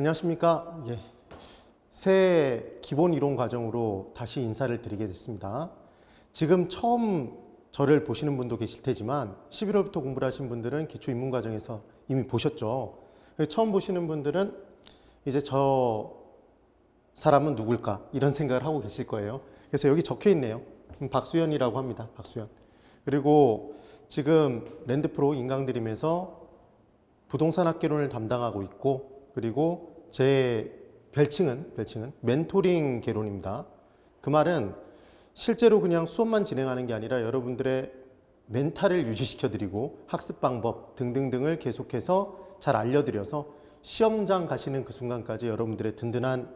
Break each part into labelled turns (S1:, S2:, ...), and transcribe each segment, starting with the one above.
S1: 안녕하십니까. 예. 새 기본 이론 과정으로 다시 인사를 드리게 됐습니다. 지금 처음 저를 보시는 분도 계실 테지만 11월부터 공부를 하신 분들은 기초 입문 과정에서 이미 보셨죠. 처음 보시는 분들은 이제 저 사람은 누굴까 이런 생각을 하고 계실 거예요. 그래서 여기 적혀 있네요. 박수현이라고 합니다. 박수현. 그리고 지금 랜드프로 인강드림에서 부동산 학개론을 담당하고 있고, 그리고 제 별칭은 멘토링 개론입니다. 그 말은 실제로 그냥 수업만 진행하는 게 아니라 여러분들의 멘탈을 유지시켜 드리고 학습 방법 등등등을 계속해서 잘 알려드려서 시험장 가시는 그 순간까지 여러분들의 든든한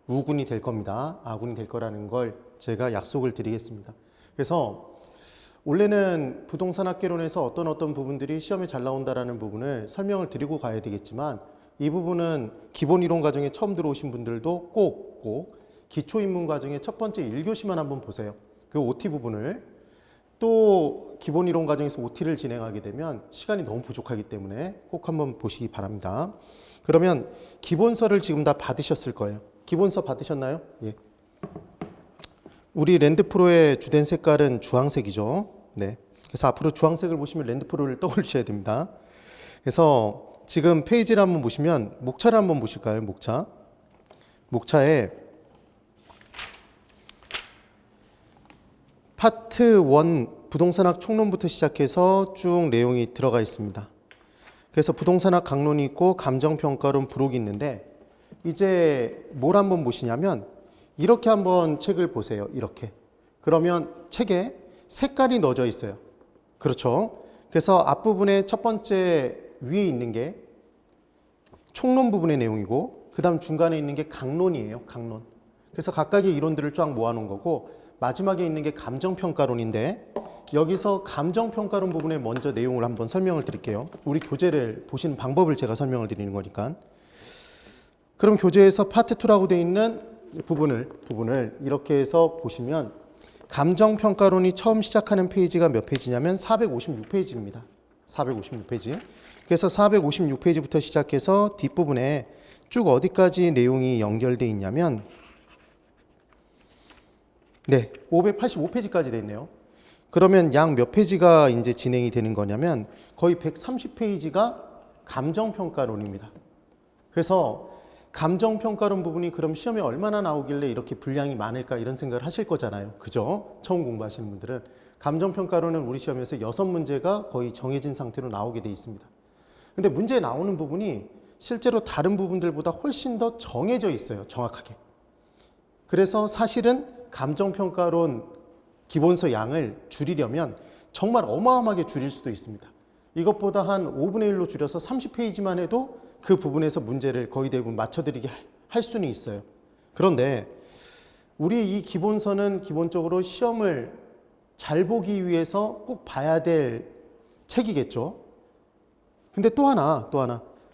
S1: 우군이 될 겁니다. 아군이 될 거라는 걸 제가 약속을 드리겠습니다. 그래서 원래는 부동산 학개론에서 어떤 부분들이 시험에 잘 나온다라는 부분을 설명을 드리고 가야 되겠지만, 이 부분은 기본 이론 과정에 처음 들어오신 분들도 꼭 기초 입문 과정의 첫 번째 1교시만 한번 보세요. 그 OT 부분을. 또 기본 이론 과정에서 OT를 진행하게 되면 시간이 너무 부족하기 때문에 꼭 한번 보시기 바랍니다. 그러면 기본서를 지금 다 받으셨을 거예요. 기본서 받으셨나요? 예. 우리 랜드프로의 주된 색깔은 주황색이죠. 네. 그래서 앞으로 주황색을 보시면 랜드프로를 떠올리셔야 됩니다. 그래서 지금 페이지를 한번 보시면 목차를 한번 보실까요? 목차. 목차에 파트 1 부동산학 총론부터 시작해서 쭉 내용이 들어가 있습니다. 그래서 부동산학 강론이 있고 감정평가론 부록이 있는데, 이제 뭘 한번 보시냐면 이렇게 한번 책을 보세요. 이렇게. 그러면 책에 색깔이 넣어져 있어요. 그렇죠? 그래서 앞부분에 첫 번째 위에 있는 게 총론 부분의 내용이고, 그 다음 중간에 있는 게 강론이에요. 강론. 그래서 각각의 이론들을 쫙 모아놓은 거고, 마지막에 있는 게 감정평가론인데, 여기서 감정평가론 부분에 먼저 내용을 한번 설명을 드릴게요. 우리 교재를 보시는 방법을 제가 설명을 드리는 거니까. 그럼 교재에서 파트 2라고 되어 있는 부분을 이렇게 해서 보시면, 감정평가론이 처음 시작하는 페이지가 몇 페이지냐면 456페이지입니다. 456페이지. 그래서 456페이지부터 시작해서 뒷부분에 쭉 어디까지 내용이 연결되어 있냐면, 네, 585페이지까지 되어 있네요. 그러면 약 몇 페이지가 이제 진행이 되는 거냐면 거의 130페이지가 감정평가론입니다. 그래서 감정평가론 부분이 그럼 시험에 얼마나 나오길래 이렇게 분량이 많을까 이런 생각을 하실 거잖아요. 그죠? 처음 공부하시는 분들은. 감정평가론은 우리 시험에서 6문제가 거의 정해진 상태로 나오게 돼 있습니다. 근데 문제에 나오는 부분이 실제로 다른 부분들보다 훨씬 더 정해져 있어요. 정확하게. 그래서 사실은 감정평가론 기본서 양을 줄이려면 정말 어마어마하게 줄일 수도 있습니다. 이것보다 한 5분의 1로 줄여서 30페이지만 해도 그 부분에서 문제를 거의 대부분 맞춰드리게 할 수는 있어요. 그런데 우리 이 기본서는 기본적으로 시험을 잘 보기 위해서 꼭 봐야 될 책이겠죠. 근데 또 하나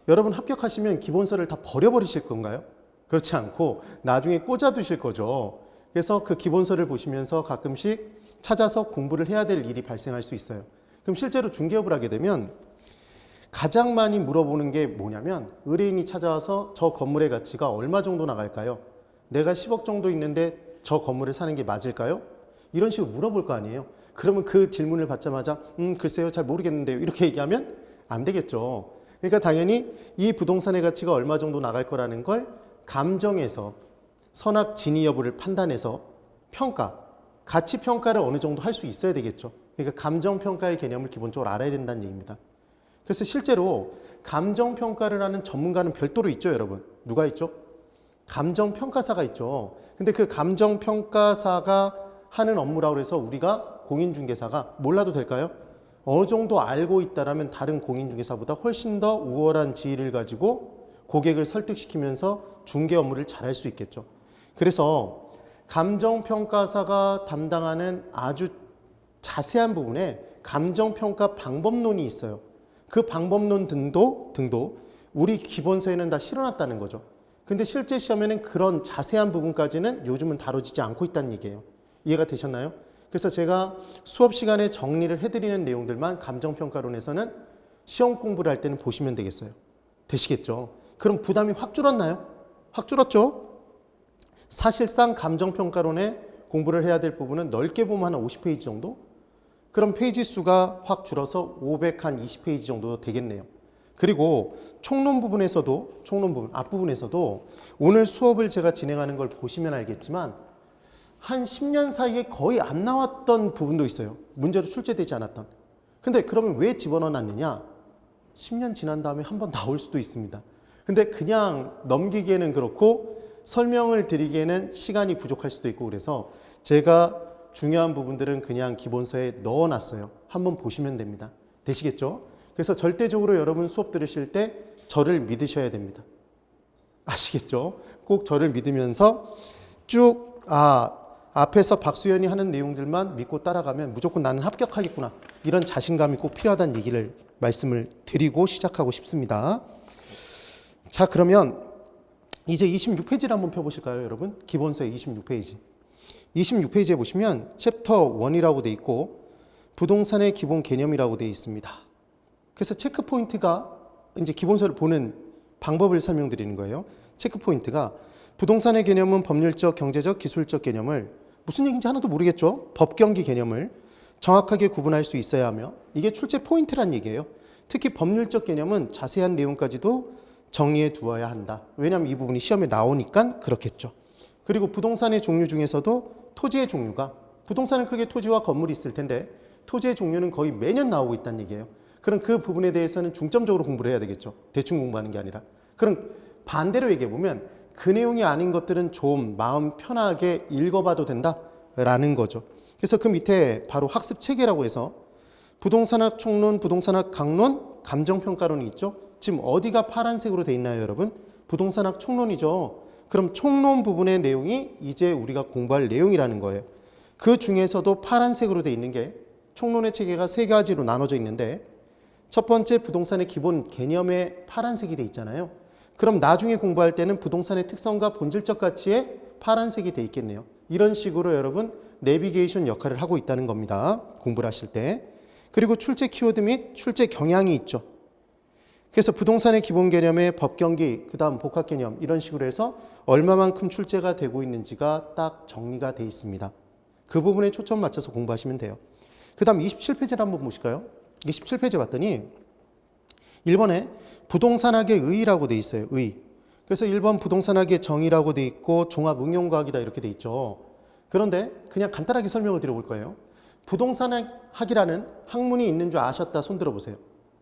S1: 여러분 합격하시면 기본서를 다 버려버리실 건가요? 그렇지 않고 나중에 꽂아두실 거죠. 그래서 그 기본서를 보시면서 가끔씩 찾아서 공부를 해야 될 일이 발생할 수 있어요. 그럼 실제로 중개업을 하게 되면 가장 많이 물어보는 게 뭐냐면, 의뢰인이 찾아와서 저 건물의 가치가 얼마 정도 나갈까요? 내가 10억 정도 있는데 저 건물을 사는 게 맞을까요? 이런 식으로 물어볼 거 아니에요. 그러면 그 질문을 받자마자 글쎄요 잘 모르겠는데요 이렇게 얘기하면 안 되겠죠. 그러니까 당연히 이 부동산의 가치가 얼마 정도 나갈 거라는 걸 감정에서 선악 진위 여부를 판단해서 가치 평가를 어느 정도 할 수 있어야 되겠죠. 그러니까 감정평가의 개념을 기본적으로 알아야 된다는 얘기입니다. 그래서 실제로 감정평가를 하는 전문가는 별도로 있죠, 여러분. 누가 있죠? 감정평가사가 있죠. 근데 그 감정평가사가 하는 업무라고 해서 우리가 공인중개사가 몰라도 될까요? 어느 정도 알고 있다라면 다른 공인중개사보다 훨씬 더 우월한 지위를 가지고 고객을 설득시키면서 중개 업무를 잘할 수 있겠죠. 그래서 감정평가사가 담당하는 아주 자세한 부분에 감정평가 방법론이 있어요. 그 방법론 등도 우리 기본서에는 다 실어놨다는 거죠. 근데 실제 시험에는 그런 자세한 부분까지는 요즘은 다뤄지지 않고 있다는 얘기예요. 이해가 되셨나요? 그래서 제가 수업 시간에 정리를 해드리는 내용들만 감정평가론에서는 시험 공부를 할 때는 보시면 되겠어요. 되시겠죠? 그럼 부담이 확 줄었나요? 확 줄었죠? 사실상 감정평가론에 공부를 해야 될 부분은 넓게 보면 한 50페이지 정도? 그럼 페이지 수가 확 줄어서 520페이지 정도 되겠네요. 그리고 총론 부분에서도, 총론 부분, 앞부분에서도 오늘 수업을 제가 진행하는 걸 보시면 알겠지만 한 10년 사이에 거의 안 나왔던 부분도 있어요. 문제로 출제되지 않았던. 근데 그러면 왜 집어넣어 놨느냐? 10년 지난 다음에 한번 나올 수도 있습니다. 근데 그냥 넘기기에는 그렇고 설명을 드리기에는 시간이 부족할 수도 있고 그래서 제가 중요한 부분들은 그냥 기본서에 넣어놨어요. 한번 보시면 됩니다. 되시겠죠? 그래서 절대적으로 여러분 수업 들으실 때 저를 믿으셔야 됩니다. 아시겠죠? 꼭 저를 믿으면서 쭉 앞에서 박수연이 하는 내용들만 믿고 따라가면 무조건 나는 합격하겠구나. 이런 자신감이 꼭 필요하다는 얘기를 말씀을 드리고 시작하고 싶습니다. 자, 그러면 이제 26페이지를 한번 펴보실까요, 여러분? 기본서의 26페이지. 26페이지에 보시면 챕터 1이라고 돼 있고 부동산의 기본 개념이라고 돼 있습니다. 그래서 체크 포인트가 이제 기본서를 보는 방법을 설명드리는 거예요. 체크 포인트가 부동산의 개념은 법률적, 경제적, 기술적 개념을 무슨 얘기인지 하나도 모르겠죠? 법경기 개념을 정확하게 구분할 수 있어야 하며 이게 출제 포인트란 얘기예요. 특히 법률적 개념은 자세한 내용까지도 정리해 두어야 한다. 왜냐하면 이 부분이 시험에 나오니까 그렇겠죠. 그리고 부동산의 종류 중에서도 토지의 종류가 부동산은 크게 토지와 건물이 있을 텐데 토지의 종류는 거의 매년 나오고 있다는 얘기예요. 그럼 그 부분에 대해서는 중점적으로 공부를 해야 되겠죠. 대충 공부하는 게 아니라. 그럼 반대로 얘기해 보면 그 내용이 아닌 것들은 좀 마음 편하게 읽어봐도 된다라는 거죠. 그래서 그 밑에 바로 학습 체계라고 해서 부동산학 총론, 부동산학 강론, 감정평가론이 있죠. 지금 어디가 파란색으로 돼 있나요, 여러분? 부동산학 총론이죠. 그럼 총론 부분의 내용이 이제 우리가 공부할 내용이라는 거예요. 그 중에서도 파란색으로 돼 있는 게 총론의 체계가 세 가지로 나눠져 있는데 첫 번째 부동산의 기본 개념에 파란색이 돼 있잖아요. 그럼 나중에 공부할 때는 부동산의 특성과 본질적 가치에 파란색이 돼 있겠네요. 이런 식으로 여러분 내비게이션 역할을 하고 있다는 겁니다. 공부를 하실 때. 그리고 출제 키워드 및 출제 경향이 있죠. 그래서 부동산의 기본 개념에 법경기, 그 다음 복합 개념 이런 식으로 해서 얼마만큼 출제가 되고 있는지가 딱 정리가 돼 있습니다. 그 부분에 초점 맞춰서 공부하시면 돼요. 그 다음 27페이지를 한번 보실까요? 27페이지 봤더니 1번에 부동산학의 의의라고 돼 있어요. 의. 그래서 1번 부동산학의 정의라고 돼 있고 종합응용과학이다 이렇게 돼 있죠. 그런데 그냥 간단하게 설명을 드려볼 거예요. 부동산학이라는 학문이 있는 줄 아셨다 손 들어보세요.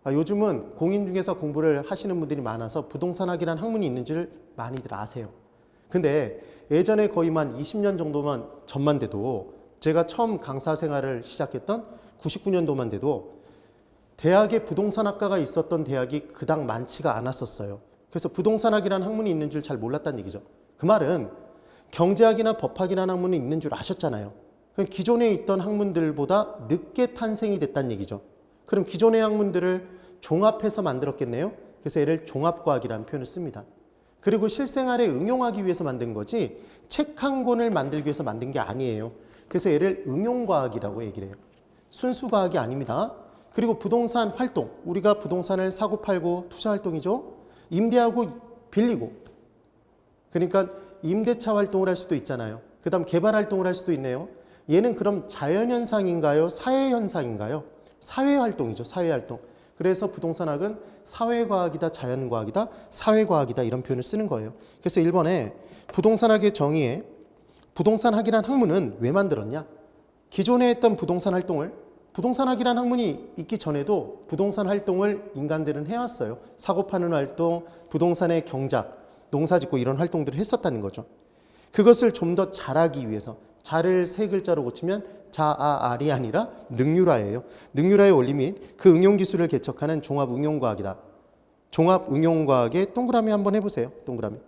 S1: 요즘은 공인 중개사 공부를 하시는 분들이 많아서 부동산학이라는 학문이 있는 줄 많이들 아세요. 근데 예전에 거의 만 20년 정도만 전만 돼도 제가 처음 강사 생활을 시작했던 99년도만 돼도 대학에 부동산학과가 있었던 대학이 그닥 많지가 않았었어요. 그래서 부동산학이라는 학문이 있는 줄 잘 몰랐다는 얘기죠. 그 말은 경제학이나 법학이라는 학문이 있는 줄 아셨잖아요. 기존에 있던 학문들보다 늦게 탄생이 됐다는 얘기죠. 그럼 기존의 학문들을 종합해서 만들었겠네요. 그래서 얘를 종합과학이라는 표현을 씁니다. 그리고 실생활에 응용하기 위해서 만든 거지 책 한 권을 만들기 위해서 만든 게 아니에요. 그래서 얘를 응용과학이라고 얘기를 해요. 순수과학이 아닙니다. 그리고 부동산 활동, 우리가 부동산을 사고 팔고 투자 활동이죠. 임대하고 빌리고. 그러니까 임대차 활동을 할 수도 있잖아요. 그 다음 개발 활동을 할 수도 있네요. 얘는 그럼 자연현상인가요? 사회현상인가요? 사회활동이죠. 사회활동. 그래서 부동산학은 사회과학이다, 자연과학이다, 사회과학이다 이런 표현을 쓰는 거예요. 그래서 1번에 부동산학의 정의에 부동산학이라는 학문은 왜 만들었냐? 기존에 했던 부동산 활동을 부동산학이라는 학문이 있기 전에도 부동산 활동을 인간들은 해왔어요. 사고 파는 활동, 부동산의 경작, 농사 짓고 이런 활동들을 했었다는 거죠. 그것을 좀 더 잘하기 위해서 자를 세 글자로 고치면 자아알이 아니라 능률화예요. 능률화의 원리 및 그 응용 기술을 개척하는 종합응용과학이다. 종합응용과학의 동그라미 한번 해보세요. 동그라미.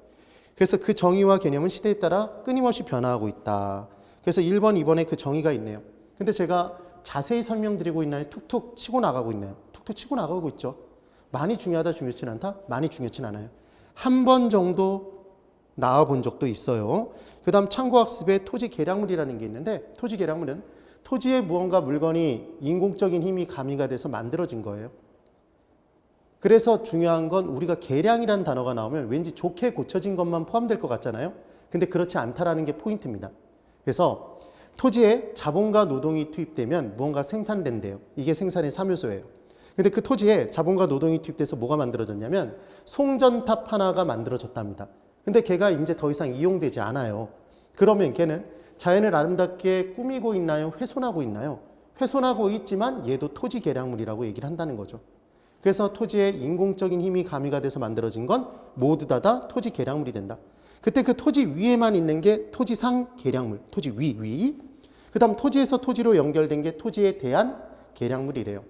S1: 그래서 그 정의와 개념은 시대에 따라 끊임없이 변화하고 있다. 그래서 1번, 2번에 그 정의가 있네요. 근데 제가 자세히 설명드리고 있나요? 툭툭 치고 나가고 있나요? 툭툭 치고 나가고 있죠. 많이 중요하다, 중요치 않다? 많이 중요치 않아요. 한 번 정도 나와본 적도 있어요. 그 다음 참고학습에 토지 계량물이라는 게 있는데 토지 계량물은 토지에 무언가 물건이 인공적인 힘이 가미가 돼서 만들어진 거예요. 그래서 중요한 건 우리가 계량이라는 단어가 나오면 왠지 좋게 고쳐진 것만 포함될 것 같잖아요. 근데 그렇지 않다라는 게 포인트입니다. 그래서 토지에 자본과 노동이 투입되면 무언가 생산된대요. 이게 생산의 3요소예요. 근데 그 토지에 자본과 노동이 투입돼서 뭐가 만들어졌냐면 송전탑 하나가 만들어졌답니다. 근데 걔가 이제 더 이상 이용되지 않아요. 그러면 걔는 자연을 아름답게 꾸미고 있나요? 훼손하고 있나요? 훼손하고 있지만 얘도 토지 계량물이라고 얘기를 한다는 거죠. 그래서 토지에 인공적인 힘이 가미가 돼서 만들어진 건 모두 다 토지 계량물이 된다. 그때 그 토지 위에만 있는 게 토지상 계량물, 토지 위. 그 다음 토지에서 토지로 연결된 게 토지에 대한 계량물이래요.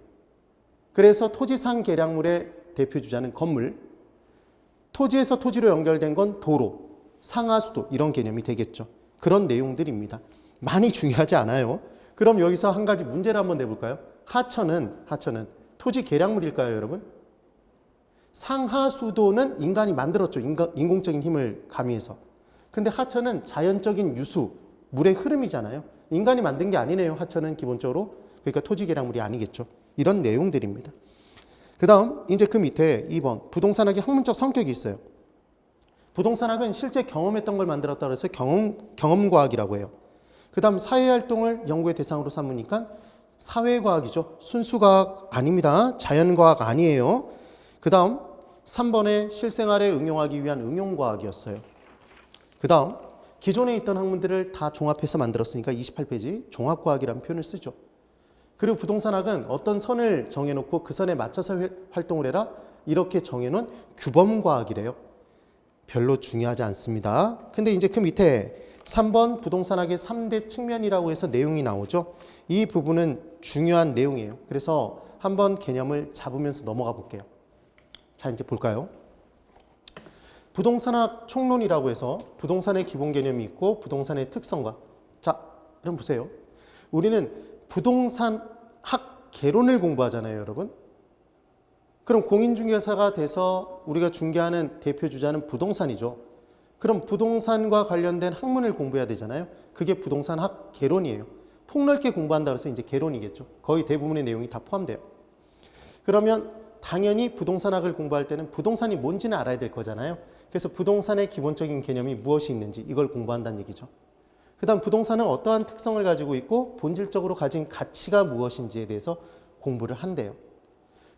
S1: 그래서 토지상 계량물의 대표 주자는 건물, 토지에서 토지로 연결된 건 도로, 상하수도 이런 개념이 되겠죠. 그런 내용들입니다. 많이 중요하지 않아요. 그럼 여기서 한 가지 문제를 한번 내볼까요? 하천은 토지 계량물일까요, 여러분? 상하수도는 인간이 만들었죠. 인공적인 힘을 가미해서. 근데 하천은 자연적인 유수, 물의 흐름이잖아요. 인간이 만든 게 아니네요. 하천은 기본적으로. 그러니까 토지 계량물이 아니겠죠. 이런 내용들입니다. 그 다음 이제 그 밑에 2번 부동산학의 학문적 성격이 있어요. 부동산학은 실제 경험했던 걸 만들었다고 해서 경험과학이라고 해요. 그 다음 사회활동을 연구의 대상으로 삼으니까 사회과학이죠. 순수과학 아닙니다. 자연과학 아니에요. 그 다음 3번에 실생활에 응용하기 위한 응용과학이었어요. 그 다음 기존에 있던 학문들을 다 종합해서 만들었으니까 28페이지 종합과학이라는 표현을 쓰죠. 그리고 부동산학은 어떤 선을 정해놓고 그 선에 맞춰서 활동을 해라 이렇게 정해놓은 규범과학이래요. 별로 중요하지 않습니다. 근데 이제 그 밑에 3번 부동산학의 3대 측면이라고 해서 내용이 나오죠. 이 부분은 중요한 내용이에요. 그래서 한번 개념을 잡으면서 넘어가 볼게요. 자, 이제 볼까요? 부동산학 총론이라고 해서 부동산의 기본 개념이 있고 부동산의 특성과 자, 그럼 보세요. 우리는 부동산학 개론을 공부하잖아요, 여러분. 그럼 공인중개사가 돼서 우리가 중개하는 대표 주자는 부동산이죠. 그럼 부동산과 관련된 학문을 공부해야 되잖아요. 그게 부동산학 개론이에요. 폭넓게 공부한다 그래서 이제 개론이겠죠. 거의 대부분의 내용이 다 포함돼요. 그러면 당연히 부동산학을 공부할 때는 부동산이 뭔지는 알아야 될 거잖아요. 그래서 부동산의 기본적인 개념이 무엇이 있는지 이걸 공부한다는 얘기죠. 그 다음 부동산은 어떠한 특성을 가지고 있고 본질적으로 가진 가치가 무엇인지에 대해서 공부를 한대요.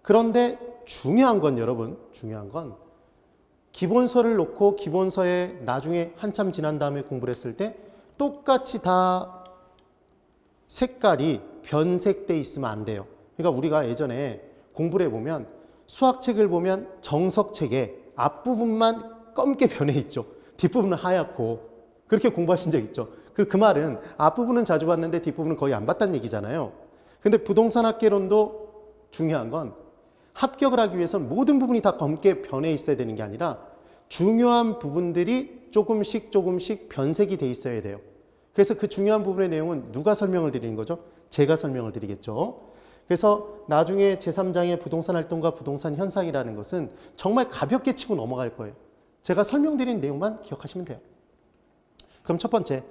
S1: 그런데 중요한 건 여러분, 중요한 건 기본서를 놓고 기본서에 나중에 한참 지난 다음에 공부를 했을 때 똑같이 다 색깔이 변색돼 있으면 안 돼요. 그러니까 우리가 예전에 공부를 해보면 수학책을 보면 정석책에 앞부분만 검게 변해 있죠. 뒷부분은 하얗고 그렇게 공부하신 적 있죠. 그 말은 앞부분은 자주 봤는데 뒷부분은 거의 안 봤다는 얘기잖아요. 근데 부동산학개론도 중요한 건 합격을 하기 위해서는 모든 부분이 다 검게 변해 있어야 되는 게 아니라 중요한 부분들이 조금씩 변색이 돼 있어야 돼요. 그래서 그 중요한 부분의 내용은 누가 설명을 드리는 거죠? 제가 설명을 드리겠죠. 그래서 나중에 제3장의 부동산 활동과 부동산 현상이라는 것은 정말 가볍게 치고 넘어갈 거예요. 제가 설명드린 내용만 기억하시면 돼요. 그럼 첫 번째,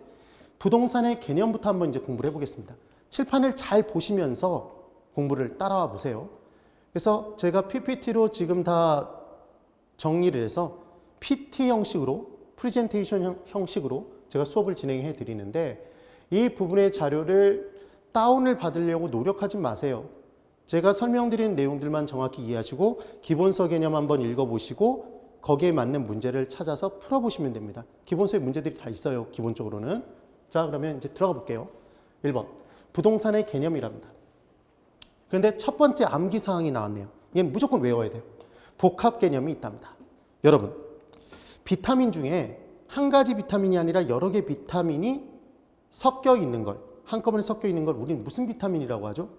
S1: 부동산의 개념부터 한번 이제 공부를 해보겠습니다. 칠판을 잘 보시면서 공부를 따라와 보세요. 그래서 제가 PPT로 지금 다 정리를 해서 PT 형식으로, 프레젠테이션 형식으로 제가 수업을 진행해 드리는데 이 부분의 자료를 다운을 받으려고 노력하지 마세요. 제가 설명드리는 내용들만 정확히 이해하시고 기본서 개념 한번 읽어보시고 거기에 맞는 문제를 찾아서 풀어보시면 됩니다. 기본서에 문제들이 다 있어요, 기본적으로는. 자, 그러면 이제 들어가 볼게요. 1번, 부동산의 개념이랍니다. 그런데 첫 번째 암기사항이 나왔네요. 얘는 무조건 외워야 돼요. 복합 개념이 있답니다. 여러분, 비타민 중에 한 가지 비타민이 아니라 여러 개 비타민이 섞여 있는 걸, 한꺼번에 섞여 있는 걸 우리는 무슨 비타민이라고 하죠?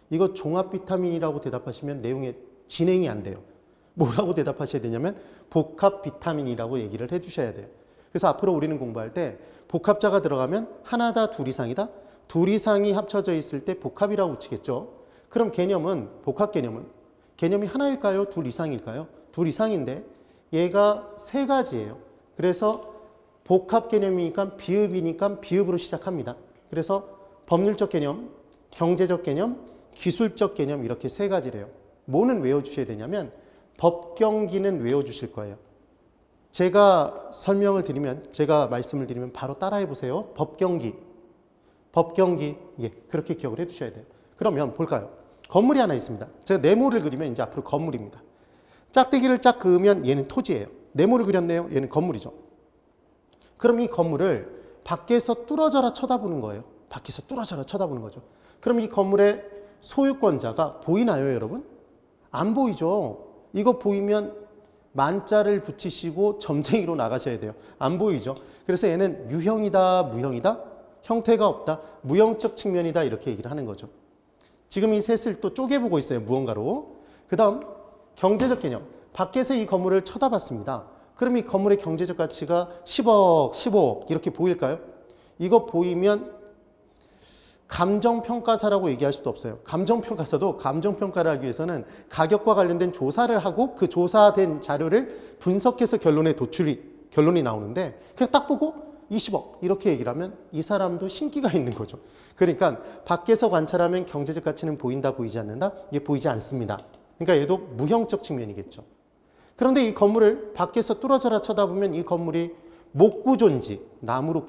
S1: 이거 종합 비타민이라고 대답하시면 내용에 진행이 안 돼요. 뭐라고 대답하셔야 되냐면 복합 비타민이라고 얘기를 해주셔야 돼요. 그래서 앞으로 우리는 공부할 때 복합자가 들어가면 하나다, 둘 이상이다. 둘 이상이 합쳐져 있을 때 복합이라고 치겠죠. 그럼 개념은, 복합 개념이 하나일까요? 둘 이상일까요? 둘 이상인데 얘가 세 가지예요. 그래서 복합 개념이니까 비읍이니까 비읍으로 시작합니다. 그래서 법률적 개념, 경제적 개념, 기술적 개념 이렇게 세 가지래요. 뭐는 외워주셔야 되냐면 법경기는 외워주실 거예요. 제가 설명을 드리면, 제가 말씀을 드리면 바로 따라해 보세요. 법경기. 법경기. 예, 그렇게 기억을 해 두셔야 돼요. 그러면 볼까요? 건물이 하나 있습니다. 제가 네모를 그리면 이제 앞으로 건물입니다. 짝대기를 짝 그으면 얘는 토지예요. 네모를 그렸네요. 얘는 건물이죠. 그럼 이 건물을 밖에서 뚫어져라 쳐다보는 거예요. 밖에서 뚫어져라 쳐다보는 거죠. 그럼 이 건물의 소유권자가 보이나요, 여러분? 안 보이죠. 이거 보이면 만자를 붙이시고 점쟁이로 나가셔야 돼요. 안 보이죠. 그래서 얘는 유형이다, 무형이다, 형태가 없다, 무형적 측면이다 이렇게 얘기를 하는 거죠. 지금 이 셋을 또 쪼개보고 있어요. 무언가로. 그 다음 경제적 개념. 밖에서 이 건물을 쳐다봤습니다. 그럼 이 건물의 경제적 가치가 10억, 15억 이렇게 보일까요? 이거 보이면 감정평가사라고 얘기할 수도 없어요. 감정평가사도 감정평가를 하기 위해서는 가격과 관련된 조사를 하고 그 조사된 자료를 분석해서 결론이 나오는데 그냥 딱 보고 20억 이렇게 얘기를 하면 이 사람도 신기가 있는 거죠. 그러니까 밖에서 관찰하면 경제적 가치는 보인다, 보이지 않는다? 이게 보이지 않습니다. 그러니까 얘도 무형적 측면이겠죠. 그런데 이 건물을 밖에서 뚫어져라 쳐다보면 이 건물이 목구조인지 나무로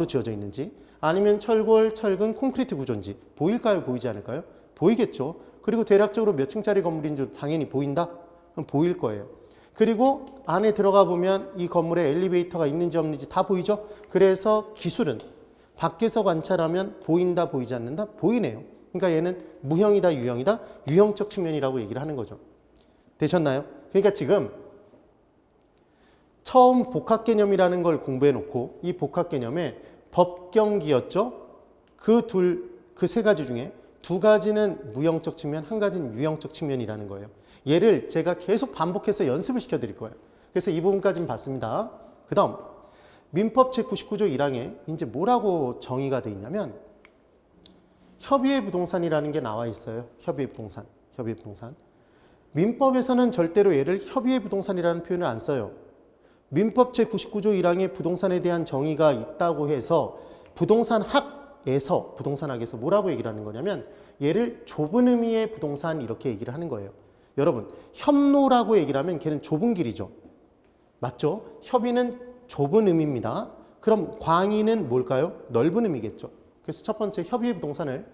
S1: 지어져 있는지 아니면 철골, 철근, 콘크리트 구조인지 보일까요? 보이지 않을까요? 보이겠죠. 그리고 대략적으로 몇 층짜리 건물인지 당연히 보인다? 그럼 보일 거예요. 그리고 안에 들어가 보면 이 건물에 엘리베이터가 있는지 없는지 다 보이죠? 그래서 기술은 밖에서 관찰하면 보인다, 보이지 않는다? 보이네요. 그러니까 얘는 무형이다, 유형이다? 유형적 측면이라고 얘기를 하는 거죠. 되셨나요? 그러니까 지금 처음 복합 개념이라는 걸 공부해 놓고 이 복합 개념에 법경기였죠. 그 세 가지 중에 두 가지는 무형적 측면, 한 가지는 유형적 측면이라는 거예요. 얘를 제가 계속 반복해서 연습을 시켜드릴 거예요. 그래서 이 부분까지는 봤습니다. 그 다음 민법 제99조 1항에 이제 뭐라고 정의가 되어 있냐면 협의의 부동산이라는 게 나와 있어요. 협의의 부동산. 민법에서는 절대로 얘를 협의의 부동산이라는 표현을 안 써요. 민법 제99조 1항에 부동산에 대한 정의가 있다고 해서 부동산학에서 뭐라고 얘기를 하는 거냐면 얘를 좁은 의미의 부동산 이렇게 얘기를 하는 거예요. 여러분, 협로라고 얘기를 하면 걔는 좁은 길이죠. 맞죠? 협의는 좁은 의미입니다. 그럼 광의는 뭘까요? 넓은 의미겠죠. 그래서 첫 번째 협의의 부동산을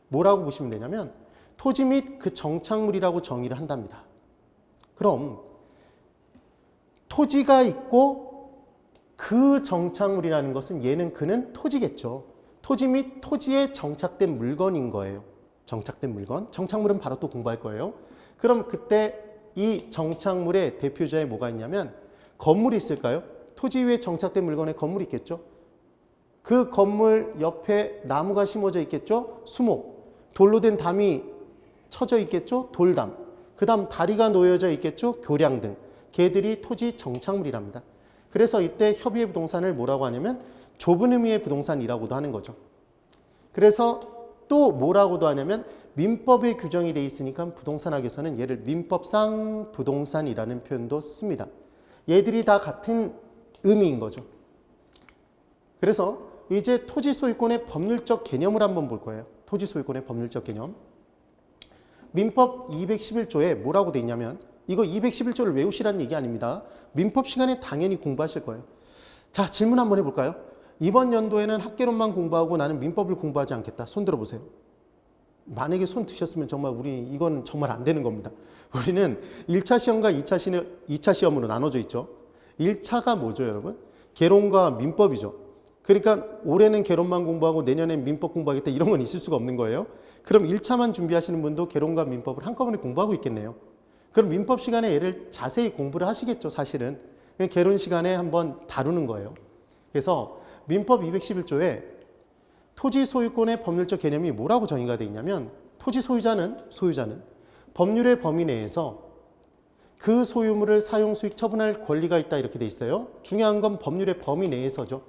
S1: 뭐라고 보시면 되냐면 토지 및 그 정착물이라고 정의를 한답니다. 그럼 토지가 있고 그 정착물이라는 것은 그는 토지겠죠. 토지 및 토지에 정착된 물건인 거예요. 정착된 물건. 정착물은 바로 또 공부할 거예요. 그럼 그때 이 정착물의 대표자에 뭐가 있냐면 건물이 있을까요? 토지 위에 정착된 물건에 건물이 있겠죠. 그 건물 옆에 나무가 심어져 있겠죠. 수목. 돌로 된 담이 쳐져 있겠죠. 돌담. 그 다음 다리가 놓여져 있겠죠. 교량 등. 걔들이 토지 정착물이랍니다. 그래서 이때 협의의 부동산을 뭐라고 하냐면 좁은 의미의 부동산이라고도 하는 거죠. 그래서 또 뭐라고도 하냐면 민법에 규정이 돼 있으니까 부동산학에서는 얘를 민법상 부동산이라는 표현도 씁니다. 얘들이 다 같은 의미인 거죠. 그래서 이제 토지 소유권의 법률적 개념을 한번 볼 거예요. 토지 소유권의 법률적 개념. 민법 211조에 뭐라고 돼 있냐면 이거 211조를 외우시라는 얘기 아닙니다. 민법 시간에 당연히 공부하실 거예요. 자, 질문 한번 해볼까요? 이번 연도에는 학개론만 공부하고 나는 민법을 공부하지 않겠다. 손 들어보세요. 만약에 손 드셨으면 정말 이건 정말 안 되는 겁니다. 우리는 1차 시험과 2차 시험으로 나눠져 있죠. 1차가 뭐죠, 여러분? 개론과 민법이죠. 그러니까 올해는 개론만 공부하고 내년엔 민법 공부하겠다 이런 건 있을 수가 없는 거예요. 그럼 1차만 준비하시는 분도 개론과 민법을 한꺼번에 공부하고 있겠네요. 그럼 민법 시간에 얘를 자세히 공부를 하시겠죠, 사실은. 개론 시간에 한번 다루는 거예요. 그래서 민법 211조에 토지 소유권의 법률적 개념이 뭐라고 정의가 되어 있냐면 토지 소유자는 법률의 범위 내에서 그 소유물을 사용, 수익, 처분할 권리가 있다 이렇게 돼 있어요. 중요한 건 법률의 범위 내에서죠.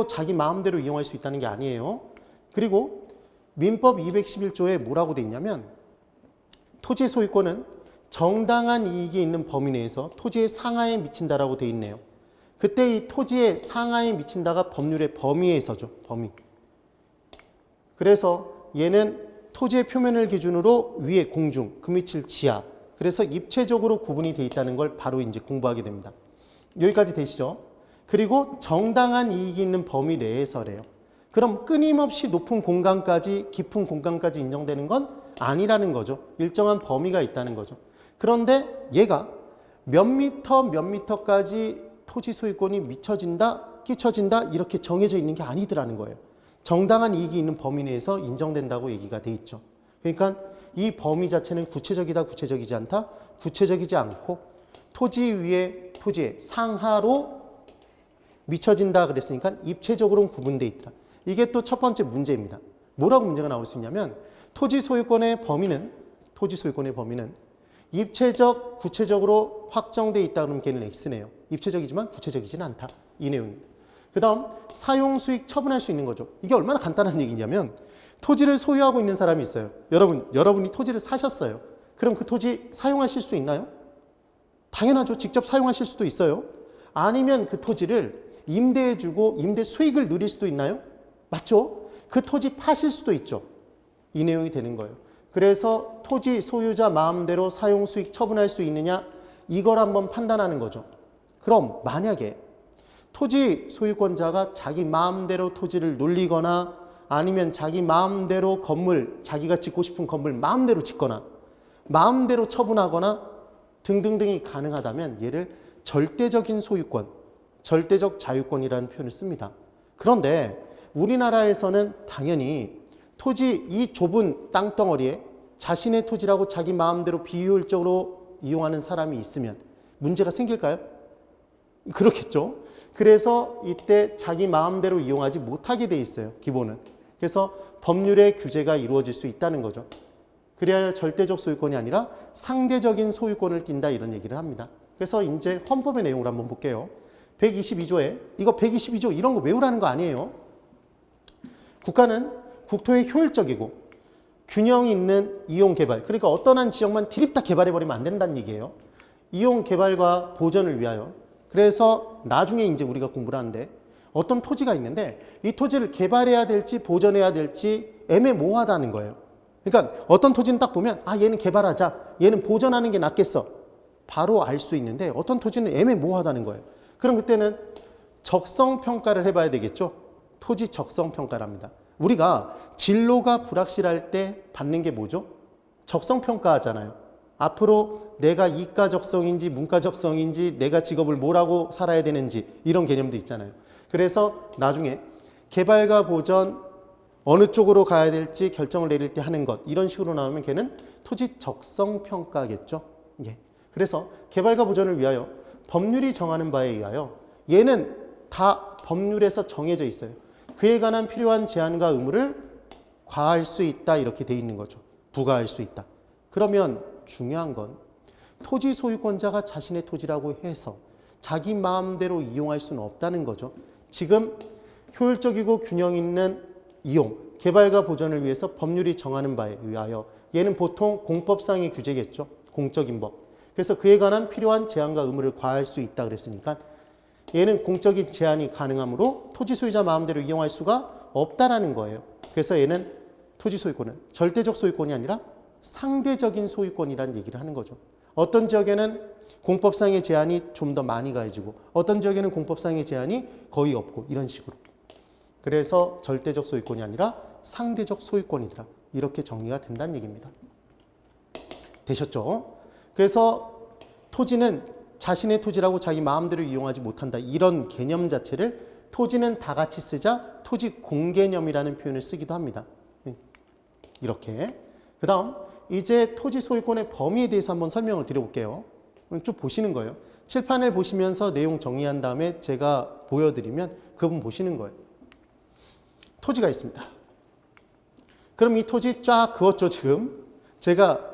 S1: 자기 마음대로 이용할 수 있다는 게 아니에요. 그리고 민법 211조에 뭐라고 돼 있냐면 토지 소유권은 정당한 이익이 있는 범위 내에서 토지의 상하에 미친다라고 돼 있네요. 그때 이 토지의 상하에 미친다가 법률의 범위에서죠. 범위. 그래서 얘는 토지의 표면을 기준으로 위에 공중, 그 밑을 지하. 그래서 입체적으로 구분이 돼 있다는 걸 바로 이제 공부하게 됩니다. 여기까지 되시죠? 그리고 정당한 이익이 있는 범위 내에서래요. 그럼 끊임없이 높은 공간까지, 깊은 공간까지 인정되는 건 아니라는 거죠. 일정한 범위가 있다는 거죠. 그런데 얘가 몇 미터까지 토지 소유권이 미쳐진다, 끼쳐진다 이렇게 정해져 있는 게 아니더라는 거예요. 정당한 이익이 있는 범위 내에서 인정된다고 얘기가 돼 있죠. 그러니까 이 범위 자체는 구체적이다, 구체적이지 않다, 구체적이지 않고 토지 위에 토지의 상하로 미쳐진다 그랬으니까 입체적으로는 구분돼 있더라. 이게 또 첫 번째 문제입니다. 뭐라고 문제가 나올 수 있냐면 토지 소유권의 범위는 입체적, 구체적으로 확정돼 있다 그러면 걔는 X네요. 입체적이지만 구체적이지는 않다. 이 내용입니다. 그 다음 사용 수익 처분할 수 있는 거죠. 이게 얼마나 간단한 얘기냐면 토지를 소유하고 있는 사람이 있어요. 여러분이 토지를 사셨어요. 그럼 그 토지 사용하실 수 있나요? 당연하죠. 직접 사용하실 수도 있어요. 아니면 그 토지를 임대해주고 임대 수익을 누릴 수도 있나요? 맞죠? 그 토지 파실 수도 있죠. 이 내용이 되는 거예요. 그래서 토지 소유자 마음대로 사용 수익 처분할 수 있느냐 이걸 한번 판단하는 거죠. 그럼 만약에 토지 소유권자가 자기 마음대로 토지를 놀리거나 아니면 자기 마음대로 건물, 자기가 짓고 싶은 건물 마음대로 짓거나 마음대로 처분하거나 등등등이 가능하다면 얘를 절대적인 소유권, 절대적 자유권이라는 표현을 씁니다. 그런데 우리나라에서는 당연히 토지 이 좁은 땅덩어리에 자신의 토지라고 자기 마음대로 비효율적으로 이용하는 사람이 있으면 문제가 생길까요? 그렇겠죠. 그래서 이때 자기 마음대로 이용하지 못하게 돼 있어요. 기본은. 그래서 법률의 규제가 이루어질 수 있다는 거죠. 그래야 절대적 소유권이 아니라 상대적인 소유권을 띈다 이런 얘기를 합니다. 그래서 이제 헌법의 내용을 한번 볼게요. 122조에 이거 122조 이런 거 외우라는 거 아니에요. 국가는 국토의 효율적이고 균형 있는 이용 개발, 그러니까 어떤 한 지역만 디립다 개발해버리면 안 된다는 얘기예요. 이용 개발과 보전을 위하여. 그래서 나중에 이제 우리가 공부를 하는데 어떤 토지가 있는데 이 토지를 개발해야 될지 보전해야 될지 애매모호하다는 거예요. 그러니까 어떤 토지는 딱 보면 아 얘는 개발하자, 얘는 보전하는 게 낫겠어. 바로 알 수 있는데 어떤 토지는 애매모호하다는 거예요. 그럼 그때는 적성평가를 해봐야 되겠죠. 토지 적성평가랍니다. 우리가 진로가 불확실할 때 받는 게 뭐죠? 적성평가 하잖아요. 앞으로 내가 이과 적성인지 문과 적성인지 내가 직업을 뭐라고 살아야 되는지 이런 개념도 있잖아요. 그래서 나중에 개발과 보전 어느 쪽으로 가야 될지 결정을 내릴 때 하는 것 이런 식으로 나오면 걔는 토지 적성평가겠죠. 예. 그래서 개발과 보전을 위하여 법률이 정하는 바에 의하여 얘는 다 법률에서 정해져 있어요. 그에 관한 필요한 제한과 의무를 과할 수 있다 이렇게 돼 있는 거죠. 부과할 수 있다. 그러면 중요한 건 토지 소유권자가 자신의 토지라고 해서 자기 마음대로 이용할 수는 없다는 거죠. 지금 효율적이고 균형 있는 이용, 개발과 보전을 위해서 법률이 정하는 바에 의하여 얘는 보통 공법상의 규제겠죠. 공적인 법. 그래서 그에 관한 필요한 제한과 의무를 과할 수 있다 그랬으니까 얘는 공적인 제한이 가능하므로 토지 소유자 마음대로 이용할 수가 없다라는 거예요. 그래서 얘는 토지 소유권은 절대적 소유권이 아니라 상대적인 소유권이라는 얘기를 하는 거죠. 어떤 지역에는 공법상의 제한이 좀 더 많이 가해지고 어떤 지역에는 공법상의 제한이 거의 없고 이런 식으로. 그래서 절대적 소유권이 아니라 상대적 소유권이더라. 이렇게 정리가 된다는 얘기입니다. 되셨죠? 그래서 토지는 자신의 토지라고 자기 마음대로 이용하지 못한다. 이런 개념 자체를 토지는 다 같이 쓰자 토지 공개념이라는 표현을 쓰기도 합니다. 이렇게. 그 다음 이제 토지 소유권의 범위에 대해서 한번 설명을 드려볼게요. 쭉 보시는 거예요. 칠판을 보시면서 내용 정리한 다음에 제가 보여드리면 그분 보시는 거예요. 토지가 있습니다. 그럼 이 토지 쫙 그었죠. 지금 제가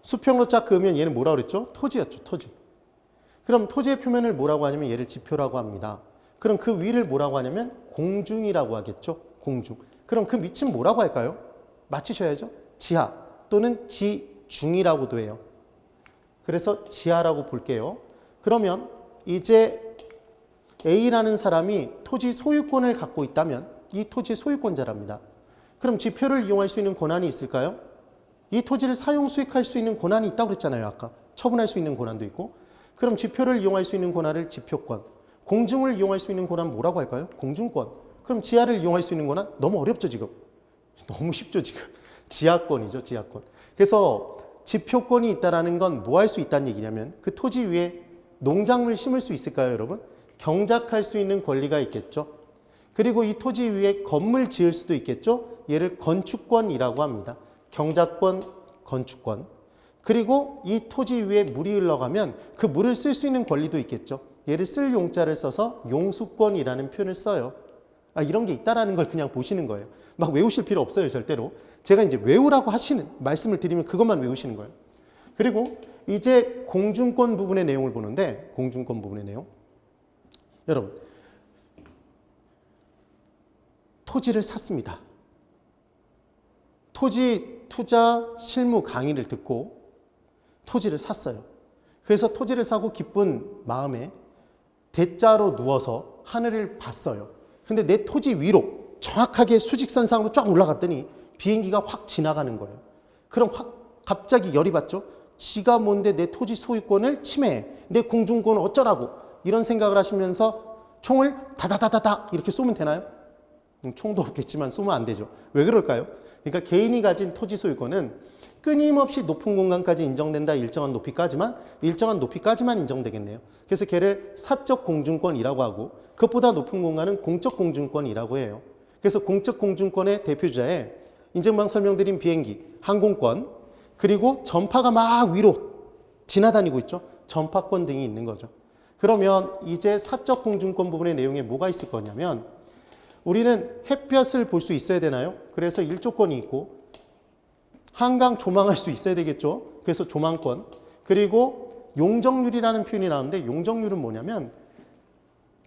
S1: 수평으로 쫙 그으면 얘는 뭐라고 그랬죠? 토지였죠. 토지. 그럼 토지의 표면을 뭐라고 하냐면 얘를 지표라고 합니다. 그럼 그 위를 뭐라고 하냐면 공중이라고 하겠죠. 공중. 그럼 그 밑은 뭐라고 할까요? 맞히셔야죠. 지하 또는 지중이라고도 해요. 그래서 지하라고 볼게요. 그러면 이제 A라는 사람이 토지 소유권을 갖고 있다면 이 토지 소유권자랍니다. 그럼 지표를 이용할 수 있는 권한이 있을까요? 이 토지를 사용 수익할 수 있는 권한이 있다고 그랬잖아요. 아까 처분할 수 있는 권한도 있고. 그럼 지표를 이용할 수 있는 권한을 지표권, 공증을 이용할 수 있는 권한 뭐라고 할까요? 공증권. 그럼 지하를 이용할 수 있는 권한 너무 어렵죠 지금. 너무 쉽죠 지금. 지하권이죠 지하권. 그래서 지표권이 있다라는 건 뭐 할 수 있다는 얘기냐면 그 토지 위에 농작물 심을 수 있을까요 여러분? 경작할 수 있는 권리가 있겠죠. 그리고 이 토지 위에 건물 지을 수도 있겠죠. 얘를 건축권이라고 합니다. 경작권, 건축권. 그리고 이 토지 위에 물이 흘러가면 그 물을 쓸 수 있는 권리도 있겠죠. 얘를 쓸 용자를 써서 용수권이라는 표현을 써요. 이런 게 있다라는 걸 그냥 보시는 거예요. 막 외우실 필요 없어요, 절대로. 제가 이제 외우라고 하시는 말씀을 드리면 그것만 외우시는 거예요. 그리고 이제 공증권 부분의 내용을 보는데, 공증권 부분의 내용. 여러분, 토지를 샀습니다. 토지 투자 실무 강의를 듣고 토지를 샀어요. 그래서 토지를 사고 기쁜 마음에 대자로 누워서 하늘을 봤어요. 근데 내 토지 위로 정확하게 수직선상으로 쫙 올라갔더니 비행기가 확 지나가는 거예요. 그럼 확 갑자기 열이 받죠. 지가 뭔데 내 토지 소유권을 침해해. 내 공중권을 어쩌라고. 이런 생각을 하시면서 총을 다다다다다 이렇게 쏘면 되나요? 총도 없겠지만 쏘면 안 되죠. 왜 그럴까요? 그러니까 개인이 가진 토지 소유권은 끊임없이 높은 공간까지 인정된다. 일정한 높이까지만 인정되겠네요. 그래서 걔를 사적 공증권이라고 하고 그것보다 높은 공간은 공적 공증권이라고 해요. 그래서 공적 공증권의 대표주자에 인증방 설명드린 비행기, 항공권, 그리고 전파가 막 위로 지나다니고 있죠. 전파권 등이 있는 거죠. 그러면 이제 사적 공증권 부분의 내용에 뭐가 있을 거냐면 우리는 햇볕을 볼 수 있어야 되나요? 그래서 일조권이 있고 한강 조망할 수 있어야 되겠죠. 그래서 조망권. 그리고 용적률이라는 표현이 나오는데 용적률은 뭐냐면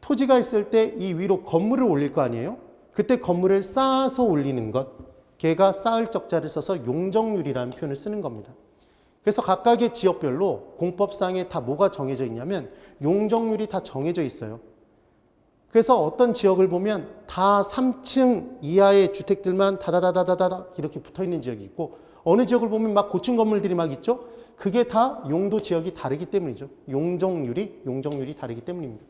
S1: 토지가 있을 때 이 위로 건물을 올릴 거 아니에요? 그때 건물을 쌓아서 올리는 것. 걔가 쌓을 적자를 써서 용적률이라는 표현을 쓰는 겁니다. 그래서 각각의 지역별로 공법상에 다 뭐가 정해져 있냐면 용적률이 다 정해져 있어요. 그래서 어떤 지역을 보면 다 3층 이하의 주택들만 다다다다다다 이렇게 붙어있는 지역이 있고 어느 지역을 보면 막 고층 건물들이 막 있죠. 그게 다 용도 지역이 다르기 때문이죠. 용적률이 다르기 때문입니다.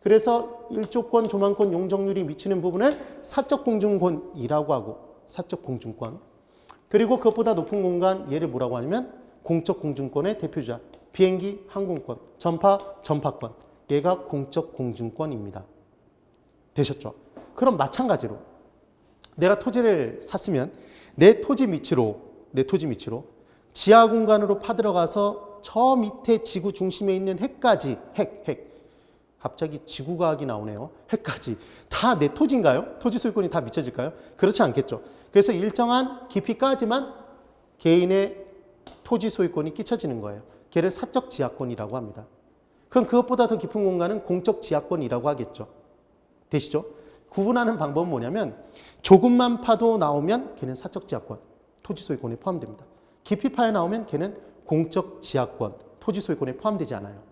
S1: 그래서 일조권, 조망권, 용적률이 미치는 부분을 사적 공증권이라고 하고 사적 공증권. 그리고 그것보다 높은 공간 얘를 뭐라고 하냐면 공적 공증권의 대표주자. 비행기, 항공권, 전파, 전파권. 얘가 공적 공증권입니다. 되셨죠? 그럼 마찬가지로 내가 토지를 샀으면 내 토지 밑으로 지하 공간으로 파들어가서 저 밑에 지구 중심에 있는 핵까지 갑자기 지구과학이 나오네요. 핵까지 다 내 토지인가요? 토지 소유권이 다 미쳐질까요? 그렇지 않겠죠. 그래서 일정한 깊이까지만 개인의 토지 소유권이 끼쳐지는 거예요. 걔를 사적 지하권이라고 합니다. 그럼 그것보다 더 깊은 공간은 공적 지하권이라고 하겠죠. 되시죠? 구분하는 방법은 뭐냐면 조금만 파도 나오면 걔는 사적 지하권, 토지 소유권에 포함됩니다. 깊이 파에 나오면 걔는 공적 지하권, 토지 소유권에 포함되지 않아요.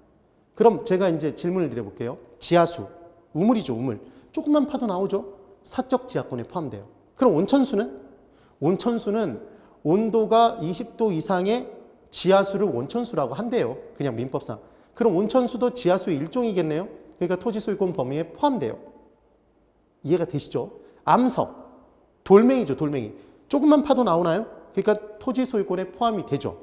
S1: 그럼 제가 이제 질문을 드려볼게요. 지하수, 우물이죠, 우물. 조금만 파도 나오죠? 사적 지하권에 포함돼요. 그럼 온천수는? 온천수는 온도가 20도 이상의 지하수를 온천수라고 한대요. 그냥 민법상. 그럼 온천수도 지하수의 일종이겠네요. 그러니까 토지 소유권 범위에 포함돼요. 이해가 되시죠? 암석, 돌멩이죠, 돌멩이. 조금만 파도 나오나요? 그러니까 토지 소유권에 포함이 되죠.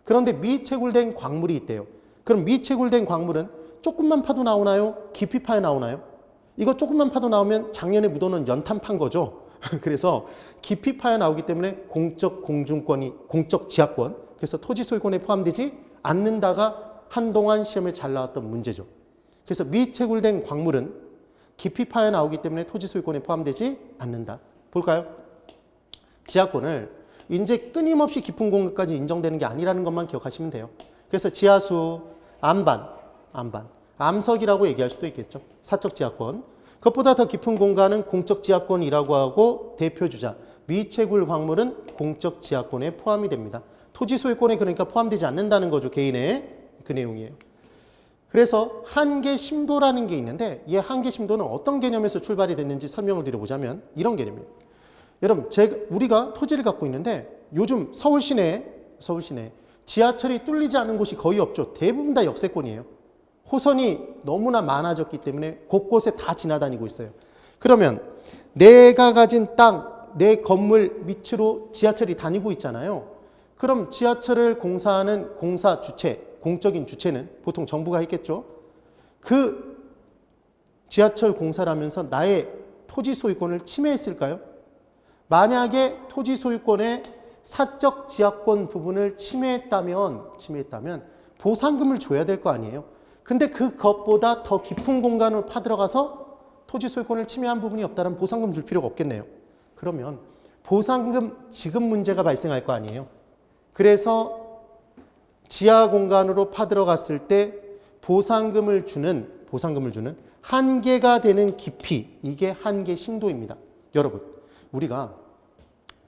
S1: 그런데 미채굴된 광물이 있대요. 그럼 미채굴된 광물은 조금만 파도 나오나요? 깊이 파에 나오나요? 이거 조금만 파도 나오면 작년에 묻어놓은 연탄 판 거죠. 그래서 깊이 파에 나오기 때문에 공적 공증권이, 공적 지하권, 그래서 토지 소유권에 포함되지 않는다가 한동안 시험에 잘 나왔던 문제죠. 그래서 미채굴된 광물은 깊이 파에 나오기 때문에 토지 소유권에 포함되지 않는다. 볼까요? 지하권을 이제 끊임없이 깊은 공간까지 인정되는 게 아니라는 것만 기억하시면 돼요. 그래서 지하수, 암반, 암석이라고 얘기할 수도 있겠죠. 사적 지하권. 그것보다 더 깊은 공간은 공적 지하권이라고 하고 대표주자, 미채굴 광물은 공적 지하권에 포함이 됩니다. 토지 소유권에 그러니까 포함되지 않는다는 거죠. 개인의 그 내용이에요. 그래서 한계 심도라는 게 있는데 이 한계 심도는 어떤 개념에서 출발이 됐는지 설명을 드려보자면 이런 개념이에요. 여러분, 우리가 토지를 갖고 있는데 요즘 서울 시내 지하철이 뚫리지 않은 곳이 거의 없죠. 대부분 다 역세권이에요. 호선이 너무나 많아졌기 때문에 곳곳에 다 지나다니고 있어요. 그러면 내가 가진 땅, 내 건물 밑으로 지하철이 다니고 있잖아요. 그럼 지하철을 공사하는 공사 주체, 공적인 주체는 보통 정부가 했겠죠. 그 지하철 공사를 하면서 나의 토지 소유권을 침해했을까요? 만약에 토지 소유권의 사적 지하권 부분을 침해했다면 보상금을 줘야 될 거 아니에요. 근데 그것보다 더 깊은 공간으로 파들어가서 토지 소유권을 침해한 부분이 없다면 보상금 줄 필요가 없겠네요. 그러면 보상금 지급 문제가 발생할 거 아니에요. 그래서 지하 공간으로 파들어갔을 때 보상금을 주는 한계가 되는 깊이, 이게 한계 심도입니다. 여러분, 우리가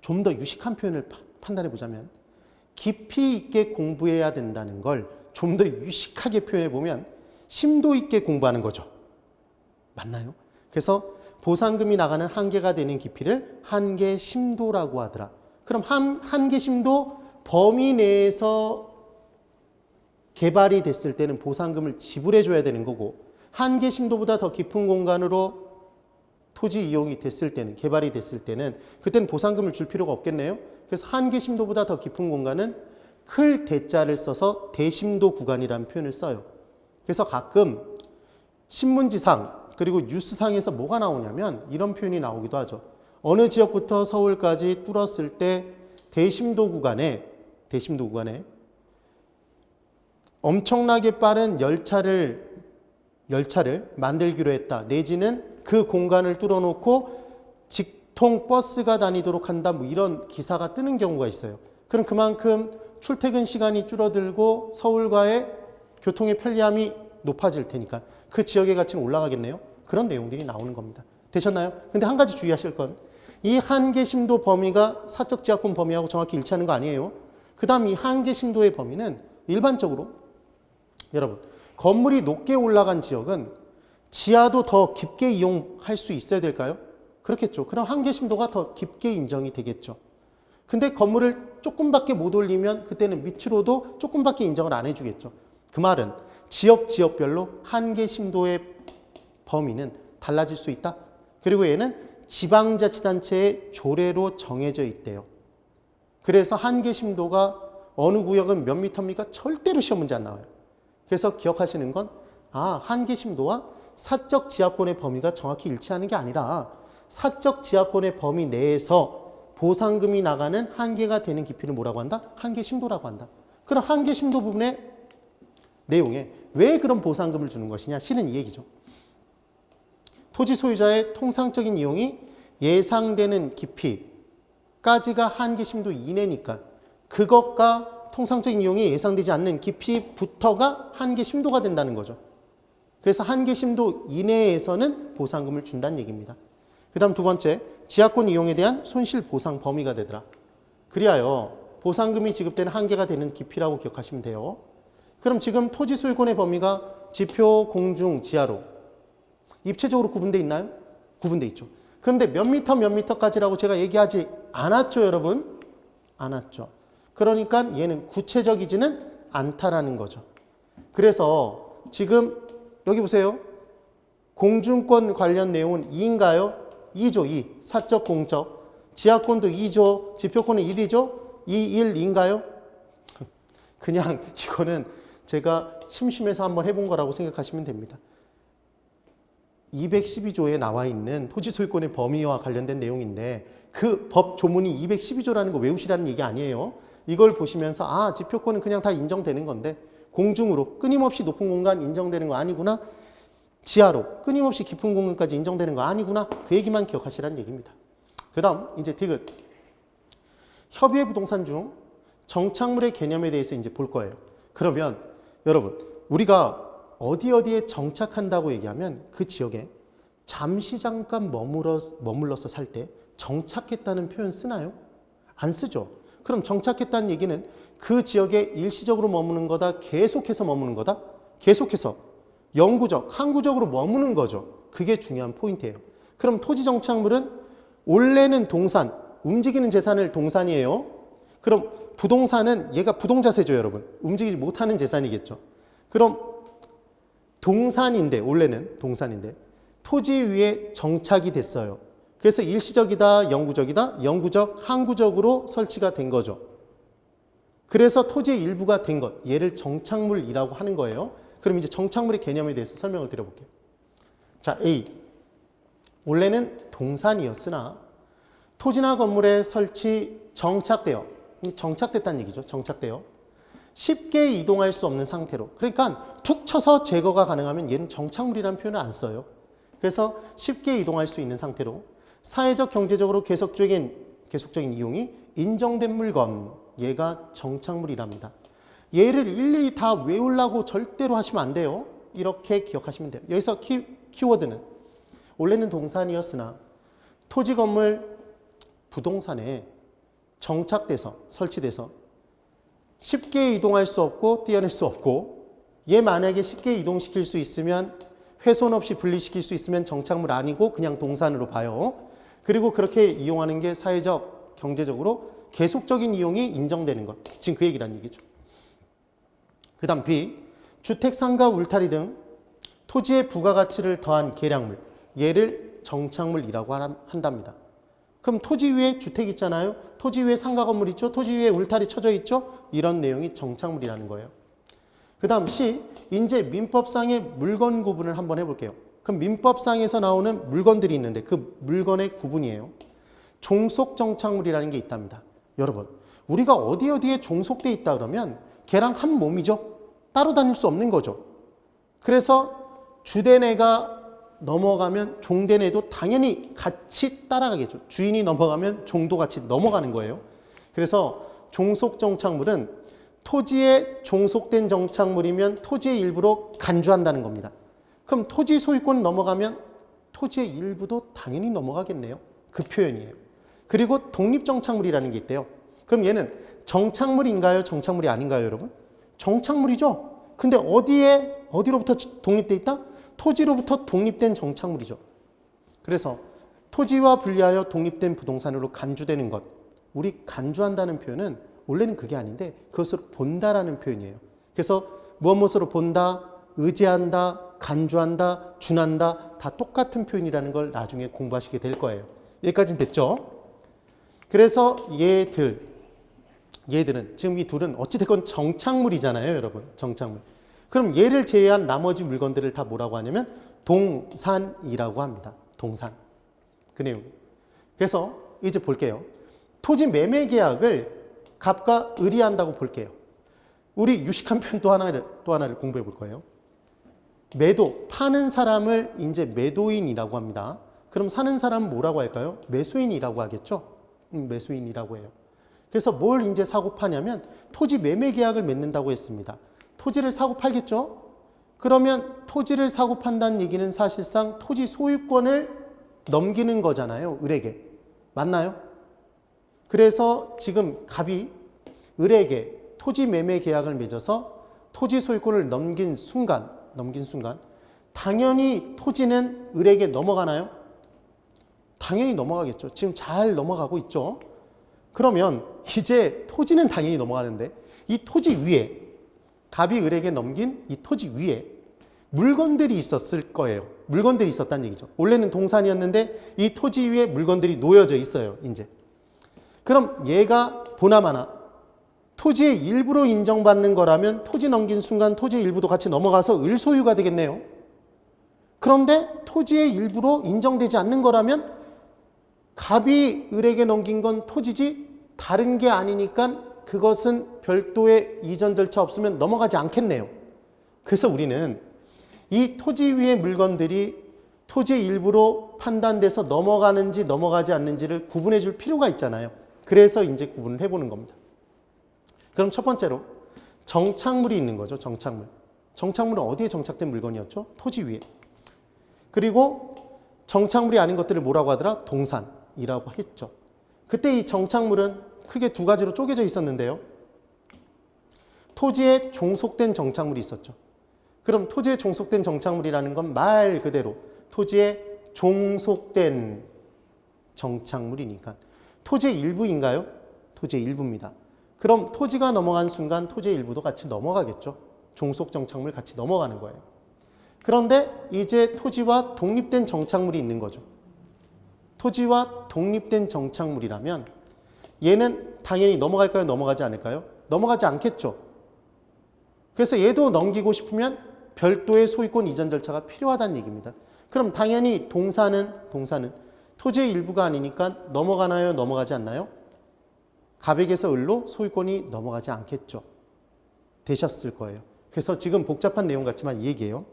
S1: 좀 더 유식한 표현을 판단해 보자면 깊이 있게 공부해야 된다는 걸 좀 더 유식하게 표현해 보면 심도 있게 공부하는 거죠. 맞나요? 그래서 보상금이 나가는 한계가 되는 깊이를 한계 심도라고 하더라. 그럼 한계 심도 범위 내에서 개발이 됐을 때는 보상금을 지불해 줘야 되는 거고, 한계 심도보다 더 깊은 공간으로 토지 이용이 됐을 때는, 개발이 됐을 때는 그때는 보상금을 줄 필요가 없겠네요. 그래서 한계 심도보다 더 깊은 공간은 클 대자를 써서 대심도 구간이라는 표현을 써요. 그래서 가끔 신문지상 그리고 뉴스상에서 뭐가 나오냐면 이런 표현이 나오기도 하죠. 어느 지역부터 서울까지 뚫었을 때 대심도 구간에 엄청나게 빠른 열차를 만들기로 했다. 내지는 그 공간을 뚫어놓고 직통 버스가 다니도록 한다. 뭐 이런 기사가 뜨는 경우가 있어요. 그럼 그만큼 출퇴근 시간이 줄어들고 서울과의 교통의 편리함이 높아질 테니까 그 지역의 가치는 올라가겠네요. 그런 내용들이 나오는 겁니다. 되셨나요? 근데 한 가지 주의하실 건 이 한계 심도 범위가 사적 지하권 범위하고 정확히 일치하는 거 아니에요. 그 다음 이 한계 심도의 범위는 일반적으로 여러분, 건물이 높게 올라간 지역은 지하도 더 깊게 이용할 수 있어야 될까요? 그렇겠죠. 그럼 한계 심도가 더 깊게 인정이 되겠죠. 근데 건물을 조금밖에 못 올리면 그때는 밑으로도 조금밖에 인정을 안 해주겠죠. 그 말은 지역별로 한계 심도의 범위는 달라질 수 있다. 그리고 얘는 지방자치단체의 조례로 정해져 있대요. 그래서 한계 심도가 어느 구역은 몇 미터입니까? 절대로 시험 문제 안 나와요. 그래서 기억하시는 건 한계 심도와 사적 지하권의 범위가 정확히 일치하는 게 아니라 사적 지하권의 범위 내에서 보상금이 나가는 한계가 되는 깊이를 뭐라고 한다? 한계 심도라고 한다. 그럼 한계 심도 부분의 내용에 왜 그런 보상금을 주는 것이냐? 실은 이 얘기죠. 토지 소유자의 통상적인 이용이 예상되는 깊이까지가 한계 심도 이내니까 그것과 통상적인 이용이 예상되지 않는 깊이부터가 한계 심도가 된다는 거죠. 그래서 한계 심도 이내에서는 보상금을 준다는 얘기입니다. 그 다음 두 번째, 지하권 이용에 대한 손실 보상 범위가 되더라. 그리하여 보상금이 지급되는 한계가 되는 깊이라고 기억하시면 돼요. 그럼 지금 토지 소유권의 범위가 지표, 공중, 지하로 입체적으로 구분되어 있나요? 구분되어 있죠. 그런데 몇 미터까지라고 제가 얘기하지 않았죠, 여러분? 않았죠. 그러니까 얘는 구체적이지는 않다라는 거죠. 그래서 지금 여기 보세요. 공중권 관련 내용은 2인가요? 2죠, 2. 사적, 공적. 지하권도 2죠. 지표권은 1이죠? 2, 1, 2인가요? 그냥 이거는 제가 심심해서 한번 해본 거라고 생각하시면 됩니다. 212조에 나와 있는 토지 소유권의 범위와 관련된 내용인데 그 법 조문이 212조라는 거 외우시라는 얘기 아니에요. 이걸 보시면서 지표권은 그냥 다 인정되는 건데 공중으로 끊임없이 높은 공간 인정되는 거 아니구나. 지하로 끊임없이 깊은 공간까지 인정되는 거 아니구나. 그 얘기만 기억하시라는 얘기입니다. 그 다음 이제 디귿. 협의회 부동산 중 정착물의 개념에 대해서 이제 볼 거예요. 그러면 여러분 우리가 어디에 정착한다고 얘기하면 그 지역에 잠시 잠깐 머물러서 살 때 정착했다는 표현 쓰나요? 안 쓰죠. 그럼 정착했다는 얘기는 그 지역에 일시적으로 머무는 거다, 계속해서 머무는 거다? 계속해서 영구적, 항구적으로 머무는 거죠. 그게 중요한 포인트예요. 그럼 토지 정착물은 원래는 동산, 움직이는 재산을 동산이에요. 그럼 부동산은 얘가 부동자세죠, 여러분. 움직이지 못하는 재산이겠죠. 그럼 동산인데, 원래는 동산인데 토지 위에 정착이 됐어요. 그래서 일시적이다, 영구적이다, 영구적, 항구적으로 설치가 된 거죠. 그래서 토지의 일부가 된 것, 얘를 정착물이라고 하는 거예요. 그럼 이제 정착물의 개념에 대해서 설명을 드려볼게요. 자, A. 원래는 동산이었으나 토지나 건물에 설치 정착되어, 정착됐다는 얘기죠. 정착되어 쉽게 이동할 수 없는 상태로. 그러니까 툭 쳐서 제거가 가능하면 얘는 정착물이라는 표현을 안 써요. 그래서 쉽게 이동할 수 있는 상태로 사회적, 경제적으로 계속적인 이용이 인정된 물건, 얘가 정착물이랍니다. 얘를 일일이 다 외우려고 절대로 하시면 안 돼요. 이렇게 기억하시면 돼요. 여기서 키워드는 원래는 동산이었으나 토지, 건물, 부동산에 정착돼서 설치돼서 쉽게 이동할 수 없고 떼어낼 수 없고, 얘 만약에 쉽게 이동시킬 수 있으면, 훼손 없이 분리시킬 수 있으면 정착물 아니고 그냥 동산으로 봐요. 그리고 그렇게 이용하는 게 사회적, 경제적으로 계속적인 이용이 인정되는 것. 지금 그 얘기란 얘기죠. 그 다음 B. 주택, 상가, 울타리 등 토지의 부가가치를 더한 계량물, 얘를 정착물이라고 한답니다. 그럼 토지 위에 주택 있잖아요. 토지 위에 상가 건물 있죠. 토지 위에 울타리 쳐져 있죠. 이런 내용이 정착물이라는 거예요. 그 다음 C. 이제 민법상의 물건 구분을 한번 해볼게요. 그럼 민법상에서 나오는 물건들이 있는데 그 물건의 구분이에요. 종속 정착물이라는 게 있답니다. 여러분, 우리가 어디에 종속돼 있다 그러면 걔랑 한 몸이죠. 따로 다닐 수 없는 거죠. 그래서 주된 애가 넘어가면 종된 애도 당연히 같이 따라가겠죠. 주인이 넘어가면 종도 같이 넘어가는 거예요. 그래서 종속 정착물은 토지에 종속된 정착물이면 토지의 일부로 간주한다는 겁니다. 그럼 토지 소유권 넘어가면 토지의 일부도 당연히 넘어가겠네요. 그 표현이에요. 그리고 독립정착물이라는 게 있대요. 그럼 얘는 정착물인가요? 정착물이 아닌가요, 여러분? 정착물이죠. 근데 어디로부터 독립돼 있다? 토지로부터 독립된 정착물이죠. 그래서 토지와 분리하여 독립된 부동산으로 간주되는 것. 우리 간주한다는 표현은 원래는 그게 아닌데 그것을 본다라는 표현이에요. 그래서 무엇으로 본다, 의지한다, 간주한다, 준한다 다 똑같은 표현이라는 걸 나중에 공부하시게 될 거예요. 여기까지는 됐죠? 그래서 얘들은 지금 이 둘은 어찌됐건 정착물이잖아요, 여러분. 정착물. 그럼 얘를 제외한 나머지 물건들을 다 뭐라고 하냐면 동산이라고 합니다. 동산. 그 내용. 그래서 이제 볼게요. 토지 매매 계약을 갑과 을이 한다고 볼게요. 우리 유식한 표현 또 하나를 공부해 볼 거예요. 매도, 파는 사람을 이제 매도인이라고 합니다. 그럼 사는 사람은 뭐라고 할까요? 매수인이라고 하겠죠? 매수인이라고 해요. 그래서 뭘 이제 사고 파냐면 토지 매매 계약을 맺는다고 했습니다. 토지를 사고 팔겠죠? 그러면 토지를 사고 판다는 얘기는 사실상 토지 소유권을 넘기는 거잖아요. 을에게. 맞나요? 그래서 지금 갑이 을에게 토지 매매 계약을 맺어서 토지 소유권을 넘긴 순간 당연히 토지는 을에게 넘어가나요? 당연히 넘어가겠죠. 지금 잘 넘어가고 있죠. 그러면 이제 토지는 당연히 넘어가는데 이 토지 위에 갑이 을에게 넘긴 이 토지 위에 물건들이 있었을 거예요. 물건들이 있었다는 얘기죠. 원래는 동산이었는데 이 토지 위에 물건들이 놓여져 있어요. 이제. 그럼 얘가 보나마나 토지의 일부로 인정받는 거라면 토지 넘긴 순간 토지의 일부도 같이 넘어가서 을 소유가 되겠네요. 그런데 토지의 일부로 인정되지 않는 거라면 갑이 을에게 넘긴 건 토지지 다른 게 아니니까 그것은 별도의 이전 절차 없으면 넘어가지 않겠네요. 그래서 우리는 이 토지 위의 물건들이 토지의 일부로 판단돼서 넘어가는지 넘어가지 않는지를 구분해 줄 필요가 있잖아요. 그래서 이제 구분을 해보는 겁니다. 그럼 첫 번째로 정착물이 있는 거죠. 정착물. 정착물은 어디에 정착된 물건이었죠? 토지 위에. 그리고 정착물이 아닌 것들을 뭐라고 하더라? 동산이라고 했죠. 그때 이 정착물은 크게 두 가지로 쪼개져 있었는데요. 토지에 종속된 정착물이 있었죠. 그럼 토지에 종속된 정착물이라는 건 말 그대로 토지에 종속된 정착물이니까. 토지의 일부인가요? 토지의 일부입니다. 그럼 토지가 넘어간 순간 토지의 일부도 같이 넘어가겠죠. 종속 정착물 같이 넘어가는 거예요. 그런데 이제 토지와 독립된 정착물이 있는 거죠. 토지와 독립된 정착물이라면 얘는 당연히 넘어갈까요? 넘어가지 않을까요? 넘어가지 않겠죠. 그래서 얘도 넘기고 싶으면 별도의 소유권 이전 절차가 필요하다는 얘기입니다. 그럼 당연히 동사는 토지의 일부가 아니니까 넘어가나요? 넘어가지 않나요? 갑액에서 을로 소유권이 넘어가지 않겠죠. 되셨을 거예요. 그래서 지금 복잡한 내용 같지만 이 얘기예요.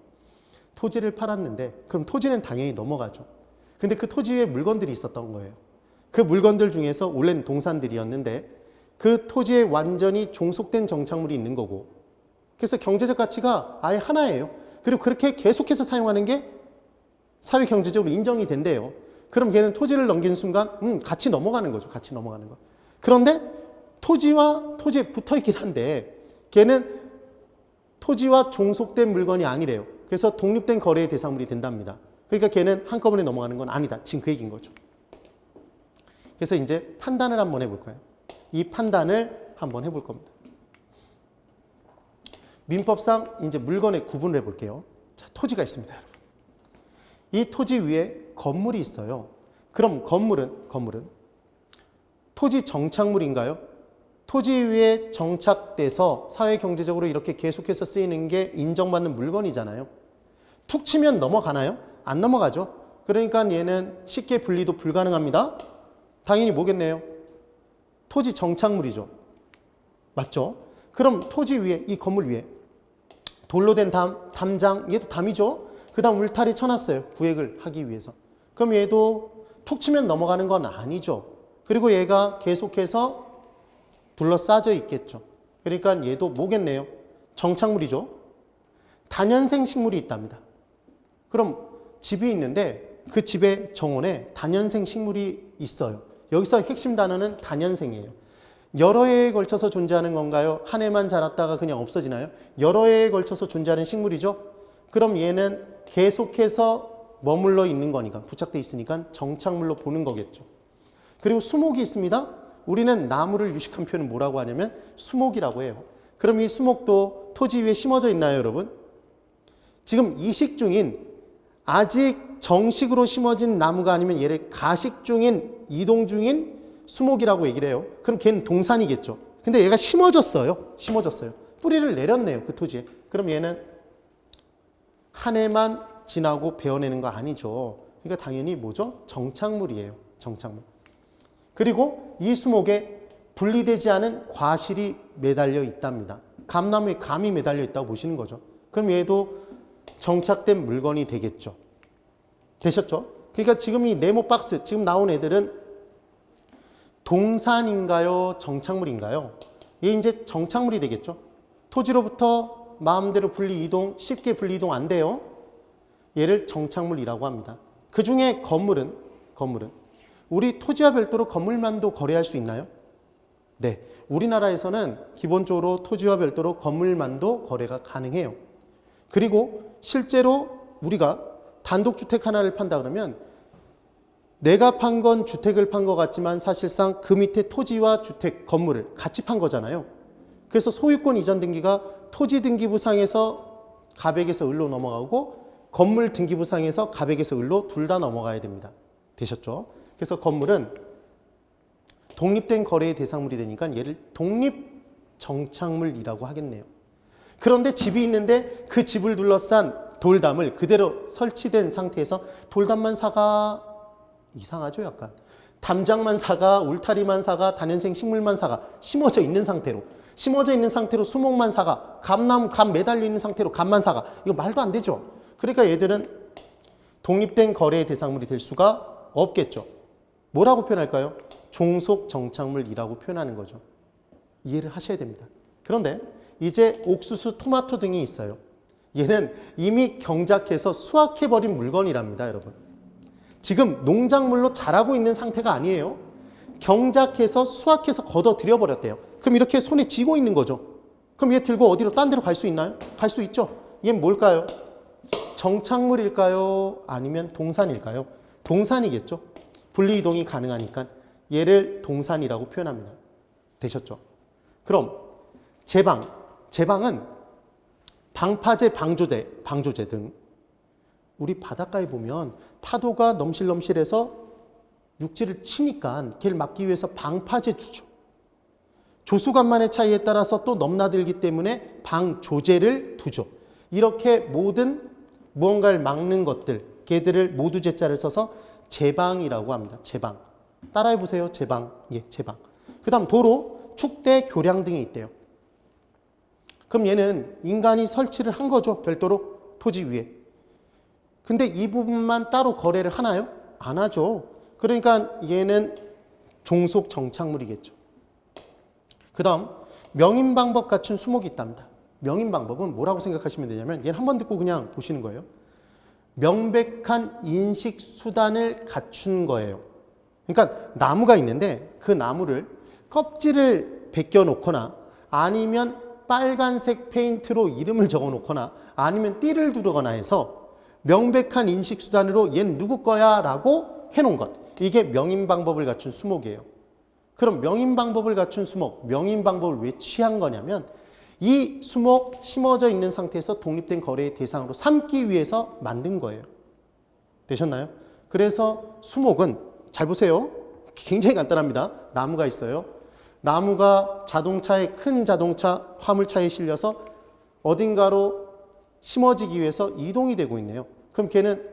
S1: 토지를 팔았는데 그럼 토지는 당연히 넘어가죠. 근데 그 토지 위에 물건들이 있었던 거예요. 그 물건들 중에서 원래는 동산들이었는데 그 토지에 완전히 종속된 정착물이 있는 거고, 그래서 경제적 가치가 아예 하나예요. 그리고 그렇게 계속해서 사용하는 게 사회 경제적으로 인정이 된대요. 그럼 걔는 토지를 넘기는 순간 같이 넘어가는 거죠. 같이 넘어가는 거. 그런데 토지와 토지에 붙어 있긴 한데 걔는 토지와 종속된 물건이 아니래요. 그래서 독립된 거래의 대상물이 된답니다. 그러니까 걔는 한꺼번에 넘어가는 건 아니다. 지금 그 얘기인 거죠. 그래서 이제 판단을 한번 해볼 거예요. 이 판단을 한번 해볼 겁니다. 민법상 이제 물건의 구분을 해볼게요. 자, 토지가 있습니다, 여러분. 이 토지 위에 건물이 있어요. 그럼 건물은 토지 정착물인가요? 토지 위에 정착돼서 사회 경제적으로 이렇게 계속해서 쓰이는 게 인정받는 물건이잖아요. 툭 치면 넘어가나요? 안 넘어가죠. 그러니까 얘는 쉽게 분리도 불가능합니다. 당연히 뭐겠네요? 토지 정착물이죠. 맞죠? 그럼 토지 위에, 이 건물 위에 돌로 된 담장, 얘도 담이죠. 그 다음 울타리 쳐놨어요. 구획을 하기 위해서. 그럼 얘도 툭 치면 넘어가는 건 아니죠. 그리고 얘가 계속해서 둘러싸져 있겠죠. 그러니까 얘도 뭐겠네요? 정착물이죠. 다년생 식물이 있답니다. 그럼 집이 있는데 그 집의 정원에 다년생 식물이 있어요. 여기서 핵심 단어는 다년생이에요. 여러 해에 걸쳐서 존재하는 건가요? 한 해만 자랐다가 그냥 없어지나요? 여러 해에 걸쳐서 존재하는 식물이죠. 그럼 얘는 계속해서 머물러 있는 거니까, 부착돼 있으니까 정착물로 보는 거겠죠. 그리고 수목이 있습니다. 우리는 나무를 유식한 표현은 뭐라고 하냐면 수목이라고 해요. 그럼 이 수목도 토지 위에 심어져 있나요, 여러분? 지금 이식 중인, 아직 정식으로 심어진 나무가 아니면 얘를 가식 중인, 이동 중인 수목이라고 얘기를 해요. 그럼 걔는 동산이겠죠. 근데 얘가 심어졌어요. 뿌리를 내렸네요, 그 토지에. 그럼 얘는 한 해만 지나고 베어내는 거 아니죠. 그러니까 당연히 뭐죠? 정착물이에요. 정착물. 그리고 이 수목에 분리되지 않은 과실이 매달려 있답니다. 감나무에 감이 매달려 있다고 보시는 거죠. 그럼 얘도 정착된 물건이 되겠죠. 되셨죠? 그러니까 지금 이 네모 박스, 지금 나온 애들은 동산인가요? 정착물인가요? 얘 이제 정착물이 되겠죠. 토지로부터 마음대로 분리 이동, 쉽게 분리 이동 안 돼요. 얘를 정착물이라고 합니다. 그 중에 건물은 우리 토지와 별도로 건물만도 거래할 수 있나요? 네. 우리나라에서는 기본적으로 토지와 별도로 건물만도 거래가 가능해요. 그리고 실제로 우리가 단독주택 하나를 판다 그러면 내가 판 건 주택을 판 것 같지만 사실상 그 밑에 토지와 주택, 건물을 같이 판 거잖아요. 그래서 소유권 이전 등기가 토지 등기부상에서 갑액에서 을로 넘어가고 건물 등기부상에서 갑액에서 을로 둘 다 넘어가야 됩니다. 되셨죠? 그래서 건물은 독립된 거래의 대상물이 되니까 얘를 독립정착물이라고 하겠네요. 그런데 집이 있는데 그 집을 둘러싼 돌담을 그대로 설치된 상태에서 돌담만 사가 이상하죠, 약간. 담장만 사가, 울타리만 사가, 다년생 식물만 사가, 심어져 있는 상태로 수목만 사가, 감나무 감 매달려 있는 상태로 감만 사가. 이거 말도 안 되죠. 그러니까 얘들은 독립된 거래의 대상물이 될 수가 없겠죠. 뭐라고 표현할까요? 종속 정착물이라고 표현하는 거죠. 이해를 하셔야 됩니다. 그런데 이제 옥수수, 토마토 등이 있어요. 얘는 이미 경작해서 수확해버린 물건이랍니다, 여러분. 지금 농작물로 자라고 있는 상태가 아니에요. 경작해서 수확해서 걷어들여버렸대요. 그럼 이렇게 손에 쥐고 있는 거죠. 그럼 얘 들고 어디로 딴 데로 갈 수 있나요? 갈 수 있죠. 얘는 뭘까요? 정착물일까요? 아니면 동산일까요? 동산이겠죠. 분리이동이 가능하니까 얘를 동산이라고 표현합니다. 되셨죠? 그럼 제방은 방파제, 방조제 등 우리 바닷가에 보면 파도가 넘실넘실해서 육지를 치니까 걔를 막기 위해서 방파제 두죠. 조수간만의 차이에 따라서 또 넘나들기 때문에 방조제를 두죠. 이렇게 모든 무언가를 막는 것들, 걔들을 모두 제자를 써서 제방이라고 합니다. 제방. 따라해 보세요. 제방. 예, 제방. 그 다음 도로, 축대, 교량 등이 있대요. 그럼 얘는 인간이 설치를 한 거죠. 별도로 토지 위에. 근데 이 부분만 따로 거래를 하나요? 안 하죠. 그러니까 얘는 종속 정착물이겠죠. 그 다음 명인방법 갖춘 수목이 있답니다. 명인방법은 뭐라고 생각하시면 되냐면 얘는 한 번 듣고 그냥 보시는 거예요. 명백한 인식 수단을 갖춘 거예요. 그러니까 나무가 있는데 그 나무를 껍질을 벗겨 놓거나 아니면 빨간색 페인트로 이름을 적어 놓거나 아니면 띠를 두르거나 해서 명백한 인식 수단으로 얘는 누구 거야 라고 해놓은 것. 이게 명인방법을 갖춘 수목이에요. 그럼 명인방법을 갖춘 수목, 명인방법을 왜 취한 거냐면 이 수목 심어져 있는 상태에서 독립된 거래의 대상으로 삼기 위해서 만든 거예요. 되셨나요? 그래서 수목은 잘 보세요. 굉장히 간단합니다. 나무가 있어요. 나무가 자동차에 큰 자동차 화물차에 실려서 어딘가로 심어지기 위해서 이동이 되고 있네요. 그럼 걔는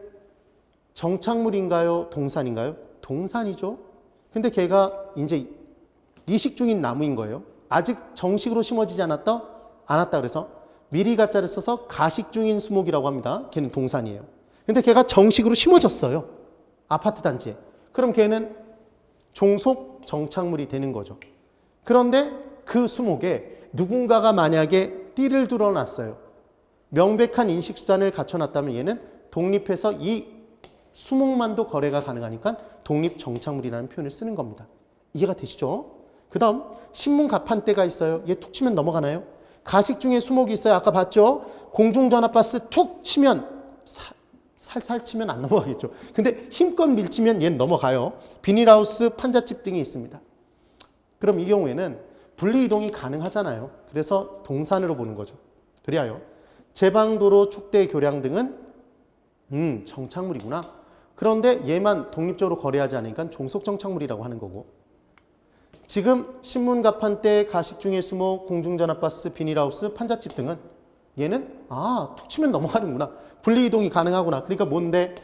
S1: 정착물인가요? 동산인가요? 동산이죠. 근데 걔가 이제 이식 중인 나무인 거예요. 아직 정식으로 심어지지 않았다 그래서 미리 가짜를 써서 가식 중인 수목이라고 합니다. 걔는 동산이에요. 근데 걔가 정식으로 심어졌어요. 아파트 단지에. 그럼 걔는 종속 정착물이 되는 거죠. 그런데 그 수목에 누군가가 만약에 띠를 둘러놨어요. 명백한 인식 수단을 갖춰놨다면 얘는 독립해서 이 수목만도 거래가 가능하니까 독립 정착물이라는 표현을 쓰는 겁니다. 이해가 되시죠? 그 다음 신문 가판대가 있어요. 얘 툭 치면 넘어가나요? 가식 중에 수목이 있어요. 아까 봤죠? 공중전화버스 툭 치면 살살 치면 안 넘어가겠죠. 근데 힘껏 밀치면 얘는 넘어가요. 비닐하우스, 판잣집 등이 있습니다. 그럼 이 경우에는 분리이동이 가능하잖아요. 그래서 동산으로 보는 거죠. 그리하여 제방도로, 축대, 교량 등은 정착물이구나. 그런데 얘만 독립적으로 거래하지 않으니까 종속정착물이라고 하는 거고, 지금 신문가판대, 가식 중의 수목, 공중전화버스, 비닐하우스, 판잣집 등은 얘는 툭 치면 넘어가는구나. 분리이동이 가능하구나. 그러니까 뭔데?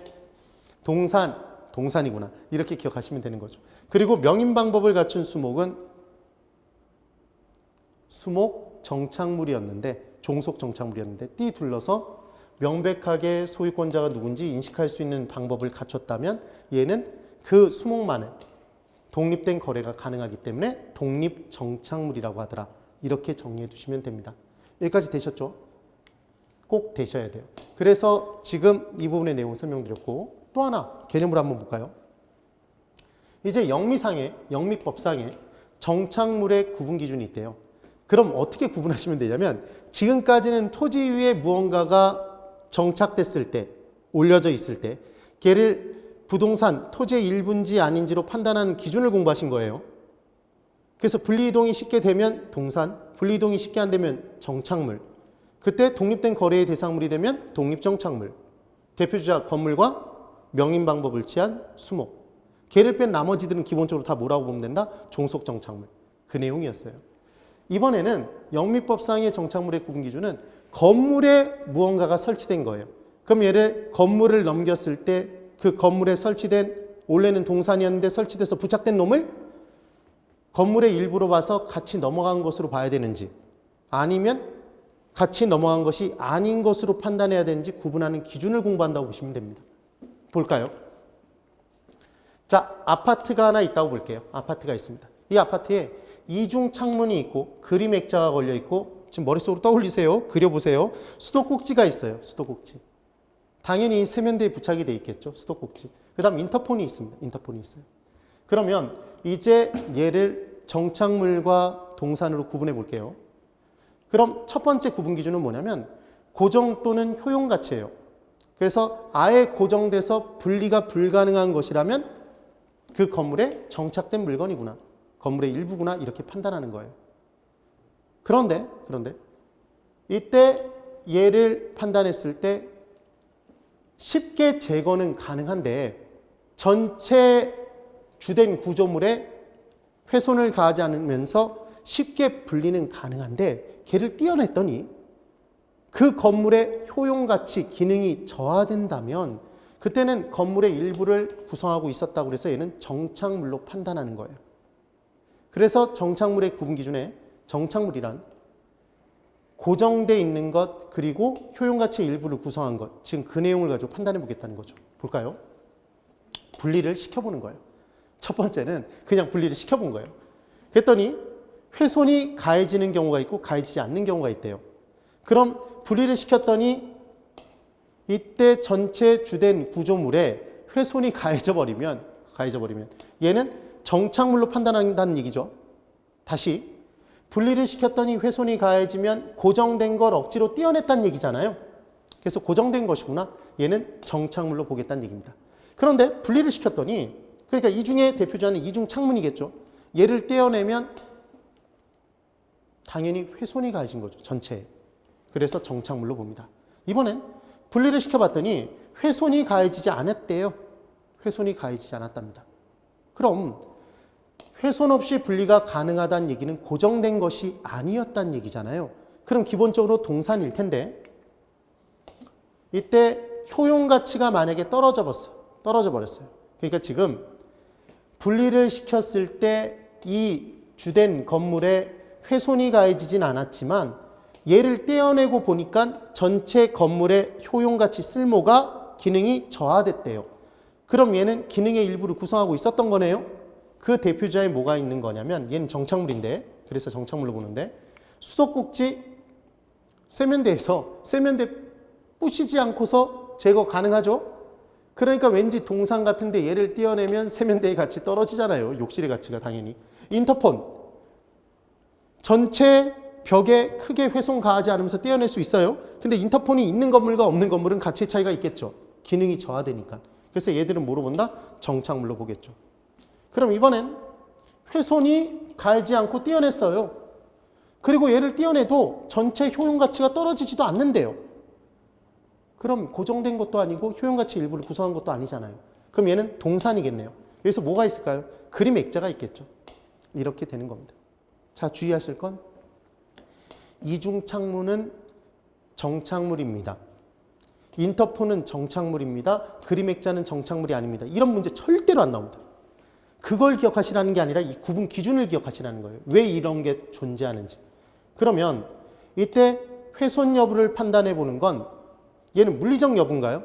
S1: 동산이구나. 이렇게 기억하시면 되는 거죠. 그리고 명인방법을 갖춘 수목은 수목 정착물이었는데, 종속 정착물이었는데 띠 둘러서 명백하게 소유권자가 누군지 인식할 수 있는 방법을 갖췄다면 얘는 그 수목만을 독립된 거래가 가능하기 때문에 독립정착물이라고 하더라. 이렇게 정리해 두시면 됩니다. 여기까지 되셨죠? 꼭 되셔야 돼요. 그래서 지금 이 부분의 내용을 설명드렸고, 또 하나 개념을 한번 볼까요? 이제 영미법상에 정착물의 구분 기준이 있대요. 그럼 어떻게 구분하시면 되냐면, 지금까지는 토지 위에 무언가가 정착됐을 때, 올려져 있을 때 걔를 부동산, 토지의 일부인지 아닌지로 판단하는 기준을 공부하신 거예요. 그래서 분리이동이 쉽게 되면 동산, 분리이동이 쉽게 안 되면 정착물, 그때 독립된 거래의 대상물이 되면 독립정착물, 대표주자 건물과 명인방법을 취한 수목, 걔를 뺀 나머지들은 기본적으로 다 뭐라고 보면 된다? 종속정착물. 그 내용이었어요. 이번에는 영미법상의 정착물의 구분 기준은 건물에 무언가가 설치된 거예요. 그럼 얘를 건물을 넘겼을 때 그 건물에 설치된, 원래는 동산이었는데 설치돼서 부착된 놈을 건물의 일부로 봐서 같이 넘어간 것으로 봐야 되는지, 아니면 같이 넘어간 것이 아닌 것으로 판단해야 되는지 구분하는 기준을 공부한다고 보시면 됩니다. 볼까요? 자, 아파트가 하나 있다고 볼게요. 아파트가 있습니다. 이 아파트에 이중 창문이 있고 그림 액자가 걸려 있고, 지금 머릿속으로 떠올리세요. 그려보세요. 수도꼭지가 있어요. 수도꼭지. 당연히 세면대에 부착이 돼 있겠죠. 수도꼭지. 그 다음 인터폰이 있습니다. 인터폰이 있어요. 그러면 이제 얘를 정착물과 동산으로 구분해 볼게요. 그럼 첫 번째 구분 기준은 뭐냐면 고정 또는 효용 가치예요. 그래서 아예 고정돼서 분리가 불가능한 것이라면 그 건물에 정착된 물건이구나. 건물의 일부구나. 이렇게 판단하는 거예요. 그런데 이때 얘를 판단했을 때 쉽게 제거는 가능한데 전체 주된 구조물에 훼손을 가하지 않으면서 쉽게 분리는 가능한데 걔를 떼어냈더니 그 건물의 효용가치, 기능이 저하된다면 그때는 건물의 일부를 구성하고 있었다고 해서 얘는 정착물로 판단하는 거예요. 그래서 정착물의 구분 기준에 정착물이란 고정되어 있는 것 그리고 효용가치의 일부를 구성한 것, 지금 그 내용을 가지고 판단해 보겠다는 거죠. 볼까요? 분리를 시켜보는 거예요. 첫 번째는 그냥 분리를 시켜본 거예요. 그랬더니 훼손이 가해지는 경우가 있고 가해지지 않는 경우가 있대요. 그럼 분리를 시켰더니 이때 전체 주된 구조물에 훼손이 가해져 버리면 얘는 정착물로 판단한다는 얘기죠. 다시 분리를 시켰더니 훼손이 가해지면 고정된 걸 억지로 떼어냈다는 얘기잖아요. 그래서 고정된 것이구나. 얘는 정착물로 보겠다는 얘기입니다. 그런데 분리를 시켰더니 그러니까 이 중에 대표자는 이중 창문이겠죠. 얘를 떼어내면 당연히 훼손이 가해진 거죠. 전체에. 그래서 정착물로 봅니다. 이번엔 분리를 시켜봤더니 훼손이 가해지지 않았대요. 훼손이 가해지지 않았답니다. 그럼 훼손 없이 분리가 가능하다는 얘기는 고정된 것이 아니었다는 얘기잖아요. 그럼 기본적으로 동산일 텐데 이때 효용가치가 만약에 떨어져 버렸어요. 그러니까 지금 분리를 시켰을 때 이 주된 건물에 훼손이 가해지진 않았지만 얘를 떼어내고 보니까 전체 건물의 효용가치 쓸모가 기능이 저하됐대요. 그럼 얘는 기능의 일부를 구성하고 있었던 거네요. 그 대표자에 뭐가 있는 거냐면 얘는 정착물인데 그래서 정착물로 보는데 수도꼭지 세면대에서 세면대 부시지 않고서 제거 가능하죠? 그러니까 왠지 동상 같은데 얘를 떼어내면 세면대의 가치 떨어지잖아요. 욕실의 가치가 당연히. 인터폰 전체 벽에 크게 훼손 가하지 않으면서 떼어낼 수 있어요. 근데 인터폰이 있는 건물과 없는 건물은 가치의 차이가 있겠죠. 기능이 저하되니까. 그래서 얘들은 뭐로 본다? 정착물로 보겠죠. 그럼 이번엔 훼손이 가하지 않고 떼어냈어요. 그리고 얘를 떼어내도 전체 효용가치가 떨어지지도 않는데요. 그럼 고정된 것도 아니고 효용가치 일부를 구성한 것도 아니잖아요. 그럼 얘는 동산이겠네요. 여기서 뭐가 있을까요? 그림 액자가 있겠죠. 이렇게 되는 겁니다. 자, 주의하실 건 이중 창문은 정착물입니다. 인터폰은 정착물입니다. 그림 액자는 정착물이 아닙니다. 이런 문제 절대로 안 나옵니다. 그걸 기억하시라는 게 아니라 이 구분 기준을 기억하시라는 거예요. 왜 이런 게 존재하는지. 그러면 이때 훼손 여부를 판단해 보는 건 얘는 물리적 여부인가요?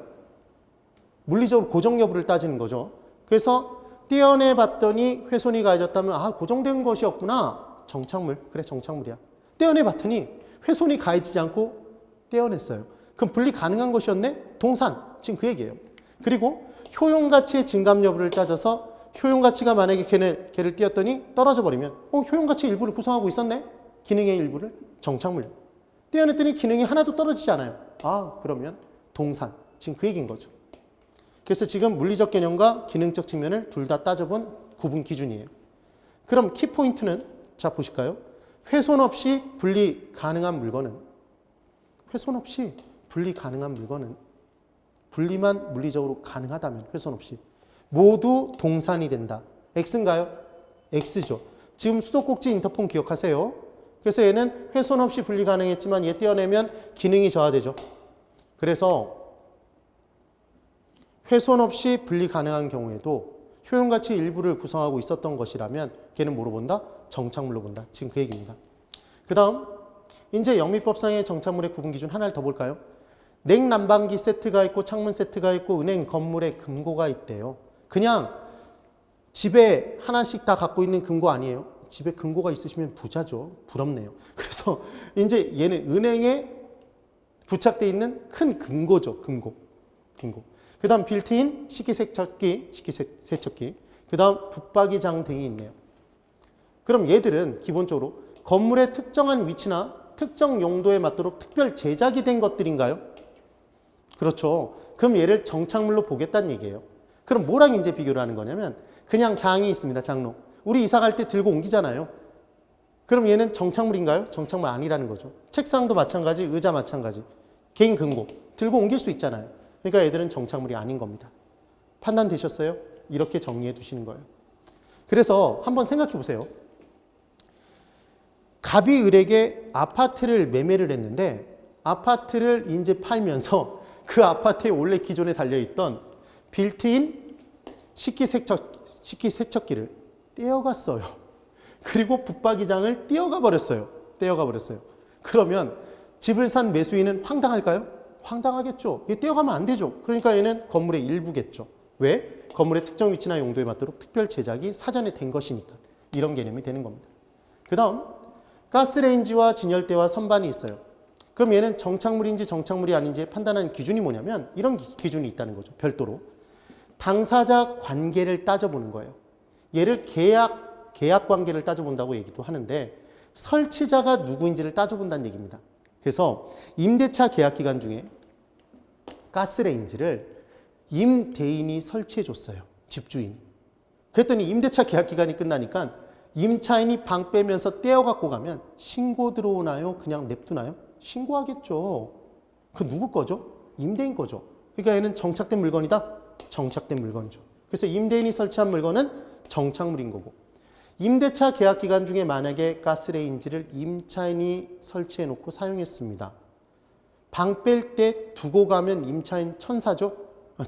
S1: 물리적으로 고정 여부를 따지는 거죠. 그래서 떼어내 봤더니 훼손이 가해졌다면 아, 고정된 것이었구나. 정착물. 그래, 정착물이야. 떼어내 봤더니 훼손이 가해지지 않고 떼어냈어요. 그럼 분리 가능한 것이었네? 동산. 지금 그 얘기예요. 그리고 효용가치의 증감 여부를 따져서 효용가치가 만약에 걔를 띄었더니 떨어져 버리면 효용가치 일부를 구성하고 있었네? 기능의 일부를 정착물. 떼어냈더니 기능이 하나도 떨어지지 않아요. 아, 그러면 동산. 지금 그 얘기인 거죠. 그래서 지금 물리적 개념과 기능적 측면을 둘 다 따져본 구분 기준이에요. 그럼 키포인트는 자 보실까요? 훼손 없이 분리 가능한 물건은 분리만 물리적으로 가능하다면 훼손 없이 모두 동산이 된다. X인가요? X죠. 지금 수도꼭지 인터폰 기억하세요. 그래서 얘는 훼손 없이 분리 가능했지만 얘 떼어내면 기능이 저하되죠. 그래서 훼손 없이 분리 가능한 경우에도 효용가치 일부를 구성하고 있었던 것이라면 걔는 뭐로 본다? 정착물로 본다. 지금 그 얘기입니다. 그 다음 이제 영미법상의 정착물의 구분 기준 하나를 더 볼까요? 냉난방기 세트가 있고 창문 세트가 있고 은행 건물에 금고가 있대요. 그냥 집에 하나씩 다 갖고 있는 금고 아니에요. 집에 금고가 있으시면 부자죠. 부럽네요. 그래서 이제 얘는 은행에 부착되어 있는 큰 금고죠. 금고. 그 다음 빌트인 식기세척기. 그 다음 붙박이장 등이 있네요. 그럼 얘들은 기본적으로 건물의 특정한 위치나 특정 용도에 맞도록 특별 제작이 된 것들인가요? 그렇죠. 그럼 얘를 정착물로 보겠다는 얘기예요. 그럼 뭐랑 이제 비교를 하는 거냐면 그냥 장이 있습니다. 장로. 우리 이사 갈 때 들고 옮기잖아요. 그럼 얘는 정착물인가요? 정착물 아니라는 거죠. 책상도 마찬가지, 의자 마찬가지. 개인 금고 들고 옮길 수 있잖아요. 그러니까 얘들은 정착물이 아닌 겁니다. 판단되셨어요? 이렇게 정리해 두시는 거예요. 그래서 한번 생각해 보세요. 갑이 을에게 아파트를 매매를 했는데 아파트를 이제 팔면서 그 아파트에 원래 기존에 달려있던 빌트인 식기세척기를 떼어갔어요. 그리고 붙박이장을 떼어가 버렸어요. 그러면 집을 산 매수인은 황당할까요? 황당하겠죠. 이게 떼어가면 안 되죠. 그러니까 얘는 건물의 일부겠죠. 왜? 건물의 특정 위치나 용도에 맞도록 특별 제작이 사전에 된 것이니까. 이런 개념이 되는 겁니다. 그 다음 가스레인지와 진열대와 선반이 있어요. 그럼 얘는 정착물인지 정착물이 아닌지 판단하는 기준이 뭐냐면 이런 기준이 있다는 거죠. 별도로. 당사자 관계를 따져보는 거예요. 얘를 계약 관계를 따져본다고 얘기도 하는데 설치자가 누구인지를 따져본다는 얘기입니다. 그래서 임대차 계약 기간 중에 가스레인지를 임대인이 설치해 줬어요. 집주인이. 그랬더니 임대차 계약 기간이 끝나니까 임차인이 방 빼면서 떼어 갖고 가면 신고 들어오나요? 그냥 냅두나요? 신고하겠죠. 그 누구 거죠? 임대인 거죠. 그러니까 얘는 정착된 물건이다? 정착된 물건이죠. 그래서 임대인이 설치한 물건은 정착물인 거고 임대차 계약 기간 중에 만약에 가스레인지를 임차인이 설치해 놓고 사용했습니다. 방 뺄 때 두고 가면 임차인 천사죠?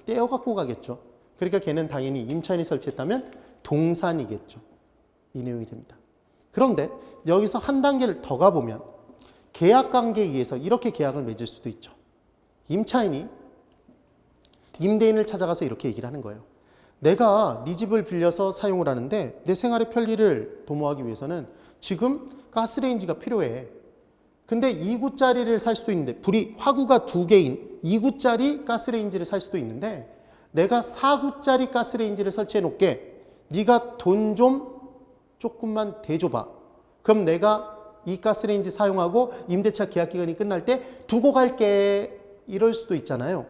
S1: 떼어 갖고 가겠죠. 그러니까 걔는 당연히 임차인이 설치했다면 동산이겠죠. 이 내용이 됩니다. 그런데 여기서 한 단계를 더 가보면 계약 관계에 의해서 이렇게 계약을 맺을 수도 있죠. 임차인이 임대인을 찾아가서 이렇게 얘기를 하는 거예요. 내가 네 집을 빌려서 사용을 하는데 내 생활의 편리를 도모하기 위해서는 지금 가스레인지가 필요해. 근데 2구짜리를 살 수도 있는데 화구가 2개인 2구짜리 가스레인지를 살 수도 있는데 내가 4구짜리 가스레인지를 설치해 놓을게. 네가 돈 좀 조금만 대줘봐. 그럼 내가 이 가스레인지 사용하고 임대차 계약 기간이 끝날 때 두고 갈게. 이럴 수도 있잖아요.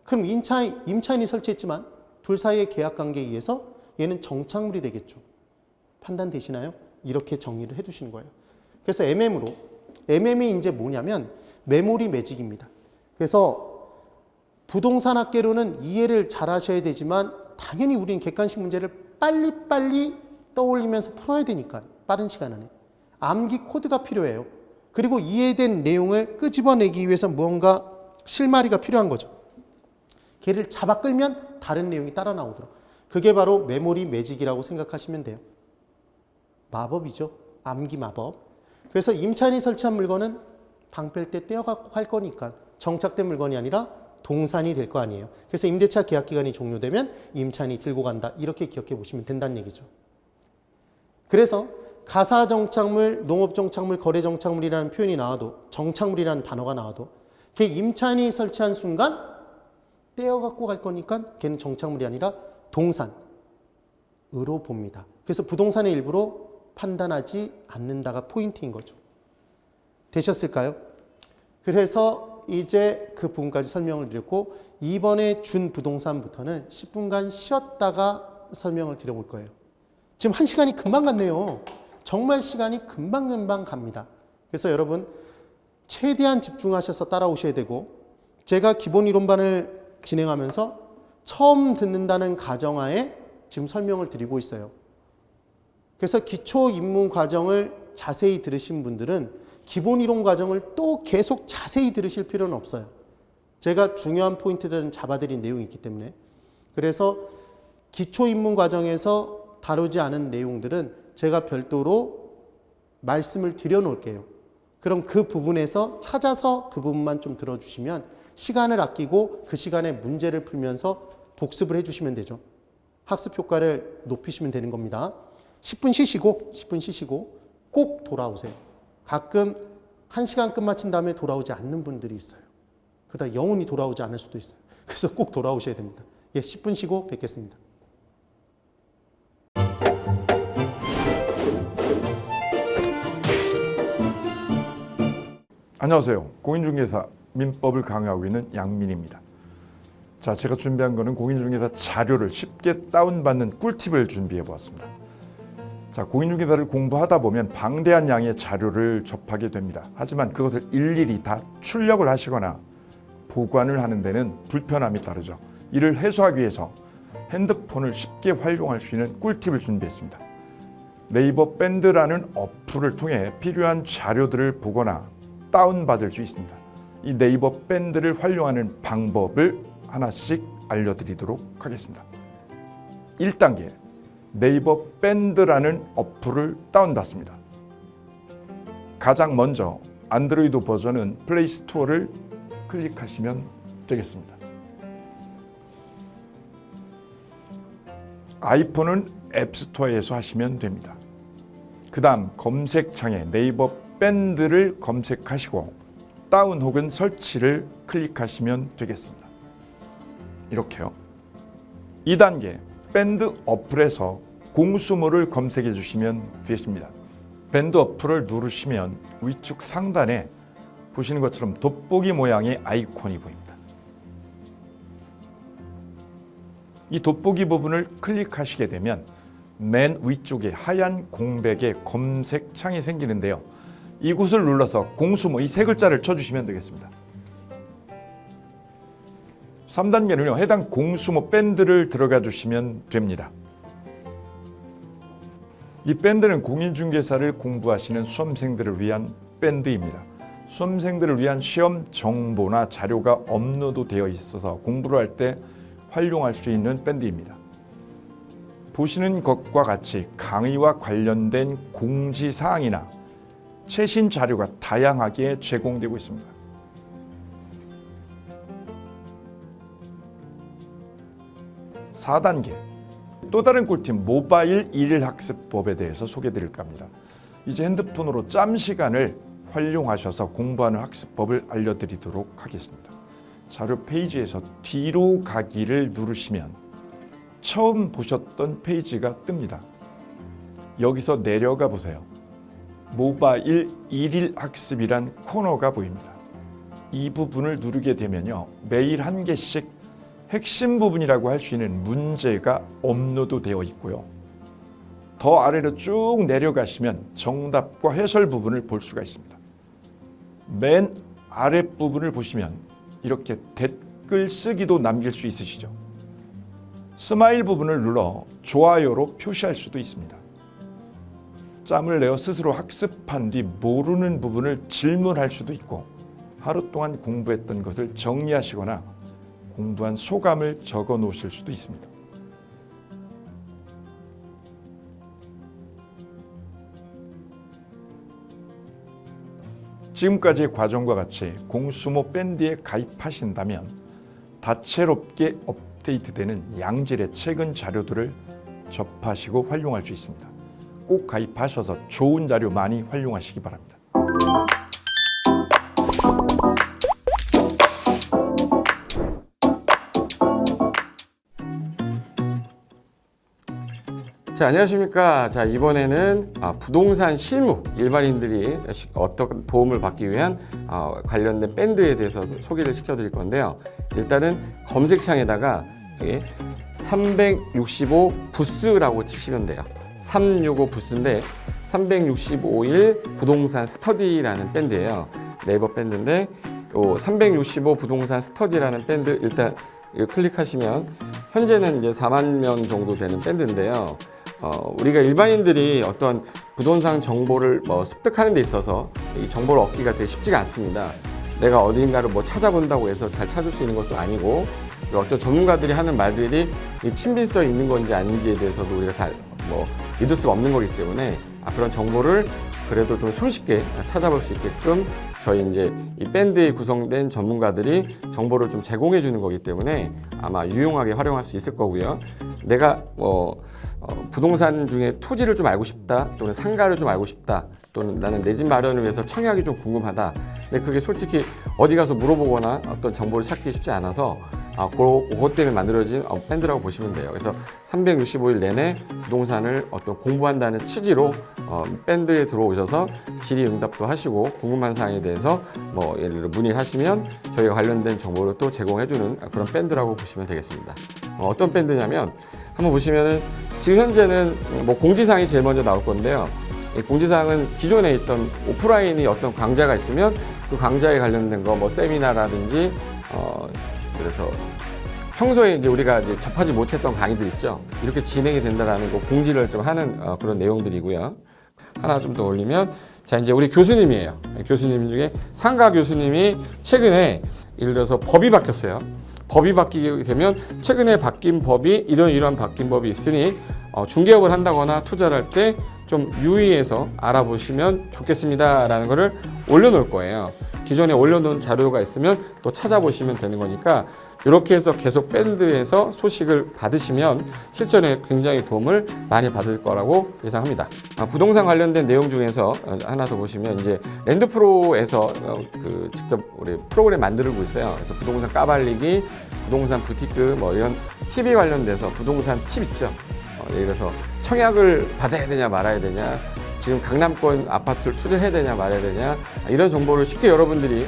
S1: 그럼 임차인이 설치했지만 둘 사이의 계약 관계에 의해서 얘는 정착물이 되겠죠. 판단되시나요? 이렇게 정리를 해두시는 거예요. 그래서 MM이 이제 뭐냐면 메모리 매직입니다. 그래서 부동산 학계로는 이해를 잘 하셔야 되지만 당연히 우리는 객관식 문제를 빨리빨리 떠올리면서 풀어야 되니까 빠른 시간 안에 암기 코드가 필요해요. 그리고 이해된 내용을 끄집어내기 위해서 무언가 실마리가 필요한 거죠. 걔를 잡아 끌면 다른 내용이 따라 나오도록. 그게 바로 메모리 매직이라고 생각하시면 돼요. 마법이죠. 암기 마법. 그래서 임차인이 설치한 물건은 방 뺄 때 떼어갖고 갈 거니까 정착된 물건이 아니라 동산이 될 거 아니에요. 그래서 임대차 계약 기간이 종료되면 임차인이 들고 간다. 이렇게 기억해 보시면 된다는 얘기죠. 그래서 가사정착물, 농업정착물, 거래정착물이라는 표현이 나와도 정착물이라는 단어가 나와도 걔 임차인이 설치한 순간 떼어갖고 갈 거니까 걔는 정착물이 아니라 동산으로 봅니다. 그래서 부동산의 일부로 판단하지 않는다가 포인트인 거죠. 되셨을까요? 그래서 이제 그 부분까지 설명을 드렸고 이번에 준 부동산부터는 10분간 쉬었다가 설명을 드려볼 거예요. 지금 1시간이 금방 갔네요. 정말 시간이 금방 갑니다. 그래서 여러분 최대한 집중하셔서 따라오셔야 되고 제가 기본 이론반을 진행하면서 처음 듣는다는 가정하에 지금 설명을 드리고 있어요. 그래서 기초 입문 과정을 자세히 들으신 분들은 기본 이론 과정을 또 계속 자세히 들으실 필요는 없어요. 제가 중요한 포인트들은 잡아드린 내용이 있기 때문에. 그래서 기초 입문 과정에서 다루지 않은 내용들은 제가 별도로 말씀을 드려 놓을게요. 그럼 그 부분에서 찾아서 그 부분만 좀 들어주시면 시간을 아끼고 그 시간에 문제를 풀면서 복습을 해주시면 되죠. 학습 효과를 높이시면 되는 겁니다. 10분 쉬시고 꼭 돌아오세요. 가끔 1시간 끝마친 다음에 돌아오지 않는 분들이 있어요. 그러다 영원히 돌아오지 않을 수도 있어요. 그래서 꼭 돌아오셔야 됩니다. 10분 쉬고 뵙겠습니다.
S2: 안녕하세요. 공인중개사 민법을 강의하고 있는 양민입니다. 자, 제가 준비한 거는 공인중개사 자료를 쉽게 다운받는 꿀팁을 준비해 보았습니다. 자, 공인중개사를 공부하다 보면 방대한 양의 자료를 접하게 됩니다. 하지만 그것을 일일이 다 출력을 하시거나 보관을 하는 데는 불편함이 따르죠. 이를 해소하기 위해서 핸드폰을 쉽게 활용할 수 있는 꿀팁을 준비했습니다. 네이버 밴드라는 어플을 통해 필요한 자료들을 보거나 다운받을 수 있습니다. 이 네이버 밴드를 활용하는 방법을 하나씩 알려드리도록 하겠습니다. 1단계, 네이버 밴드라는 어플을 다운받습니다. 가장 먼저 안드로이드 버전은 플레이 스토어를 클릭하시면 되겠습니다. 아이폰은 앱스토어에서 하시면 됩니다. 그 다음 검색창에 네이버 밴드를 검색하시고 다운 혹은 설치를 클릭하시면 되겠습니다. 이렇게요. 2단계, 밴드 어플에서 공수모를 검색해 주시면 되겠습니다. 밴드 어플을 누르시면 위쪽 상단에 보시는 것처럼 돋보기 모양의 아이콘이 보입니다. 이 돋보기 부분을 클릭하시게 되면 맨 위쪽에 하얀 공백의 검색창이 생기는데요. 이곳을 눌러서 공수모 이 세 글자를 쳐주시면 되겠습니다. 3단계는요. 해당 공수모 밴드를 들어가 주시면 됩니다. 이 밴드는 공인중개사를 공부하시는 수험생들을 위한 밴드입니다. 수험생들을 위한 시험 정보나 자료가 업로드되어 있어서 공부를 할 때 활용할 수 있는 밴드입니다. 보시는 것과 같이 강의와 관련된 공지사항이나 최신 자료가 다양하게 제공되고 있습니다. 4단계, 또 다른 꿀팁 모바일 일일학습법에 대해서 소개드릴까 합니다. 이제 핸드폰으로 짬 시간을 활용하셔서 공부하는 학습법을 알려드리도록 하겠습니다. 자료 페이지에서 뒤로 가기를 누르시면 처음 보셨던 페이지가 뜹니다. 여기서 내려가 보세요. 모바일 일일학습이란 코너가 보입니다. 이 부분을 누르게 되면요. 매일 한 개씩 핵심 부분이라고 할 수 있는 문제가 업로드되어 있고요. 더 아래로 쭉 내려가시면 정답과 해설 부분을 볼 수가 있습니다. 맨 아랫부분을 보시면 이렇게 댓글 쓰기도 남길 수 있으시죠. 스마일 부분을 눌러 좋아요로 표시할 수도 있습니다. 짬을 내어 스스로 학습한 뒤 모르는 부분을 질문할 수도 있고 하루 동안 공부했던 것을 정리하시거나 공부한 소감을 적어 놓으실 수도 있습니다. 지금까지의 과정과 같이 공수모 밴드에 가입하신다면 다채롭게 업데이트되는 양질의 최근 자료들을 접하시고 활용할 수 있습니다. 꼭 가입하셔서 좋은 자료 많이 활용하시기 바랍니다.
S3: 자, 안녕하십니까. 자, 이번에는 부동산 실무 일반인들이 어떤 도움을 받기 위한 관련된 밴드에 대해서 소개를 시켜드릴 건데요. 일단은 검색창에다가 365 부스라고 치시면 돼요. 365 부스인데 365일 부동산 스터디라는 밴드예요. 네이버 밴드인데 365 부동산 스터디라는 밴드 일단 클릭하시면 현재는 이제 4만 명 정도 되는 밴드인데요. 우리가 일반인들이 어떤 부동산 정보를 습득하는 데 있어서 이 정보를 얻기가 되게 쉽지가 않습니다. 내가 어딘가를 찾아본다고 해서 잘 찾을 수 있는 것도 아니고 어떤 전문가들이 하는 말들이 이 친밀성이 있는 건지 아닌지에 대해서도 우리가 잘 믿을 수가 없는 거기 때문에 그런 정보를 그래도 좀 손쉽게 찾아볼 수 있게끔 저희 이제 이 밴드에 구성된 전문가들이 정보를 좀 제공해 주는 거기 때문에 아마 유용하게 활용할 수 있을 거고요. 내가 부동산 중에 토지를 좀 알고 싶다 또는 상가를 좀 알고 싶다 또는 나는 내 집 마련을 위해서 청약이 좀 궁금하다. 근데 그게 솔직히 어디 가서 물어보거나 어떤 정보를 찾기 쉽지 않아서 그것 때문에 만들어진 밴드라고 보시면 돼요. 그래서 365일 내내 부동산을 어떤 공부한다는 취지로 밴드에 들어오셔서 질의응답도 하시고 궁금한 사항에 대해서 뭐 예를 들어 문의를 하시면 저희가 관련된 정보를 또 제공해주는 그런 밴드라고 보시면 되겠습니다. 어떤 밴드냐면 한번 보시면은 지금 현재는 뭐 공지사항이 제일 먼저 나올 건데요. 이 공지사항은 기존에 있던 오프라인이 어떤 강좌가 있으면 그 강좌에 관련된 거 뭐 세미나라든지 그래서 평소에 이제 우리가 이제 접하지 못했던 강의들 있죠. 이렇게 진행이 된다라는 거 공지를 좀 하는 그런 내용들이고요. 하나 좀 더 올리면 자 이제 우리 교수님이에요. 교수님 중에 상가 교수님이 최근에 예를 들어서 법이 바뀌었어요. 법이 바뀌게 되면 최근에 바뀐 법이 이런 바뀐 법이 있으니 중개업을 한다거나 투자를 할 때 좀 유의해서 알아보시면 좋겠습니다라는 거를 올려놓을 거예요. 기존에 올려놓은 자료가 있으면 또 찾아보시면 되는 거니까 이렇게 해서 계속 밴드에서 소식을 받으시면 실전에 굉장히 도움을 많이 받을 거라고 예상합니다. 부동산 관련된 내용 중에서 하나 더 보시면 이제 랜드프로에서 직접 우리 프로그램 만들고 있어요. 그래서 부동산 까발리기, 부동산 부티크 뭐 이런 TV 관련돼서 부동산 팁 있죠. 예를 들어서 청약을 받아야 되냐 말아야 되냐, 지금 강남권 아파트를 투자해야 되냐 말아야 되냐 이런 정보를 쉽게 여러분들이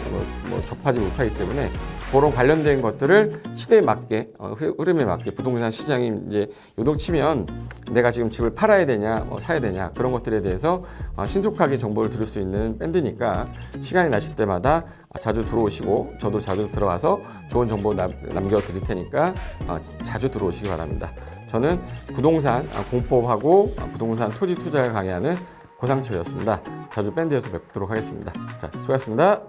S3: 접하지 못하기 때문에 그런 관련된 것들을 시대에 맞게 흐름에 맞게 부동산 시장이 이제 요동치면 내가 지금 집을 팔아야 되냐 사야 되냐 그런 것들에 대해서 신속하게 정보를 들을 수 있는 밴드니까 시간이 나실 때마다 자주 들어오시고 저도 자주 들어가서 좋은 정보 남겨드릴 테니까 자주 들어오시기 바랍니다. 저는 부동산 공법하고 부동산 토지 투자를 강의하는 고상철이었습니다. 자주 밴드에서 뵙도록 하겠습니다. 자, 수고하셨습니다.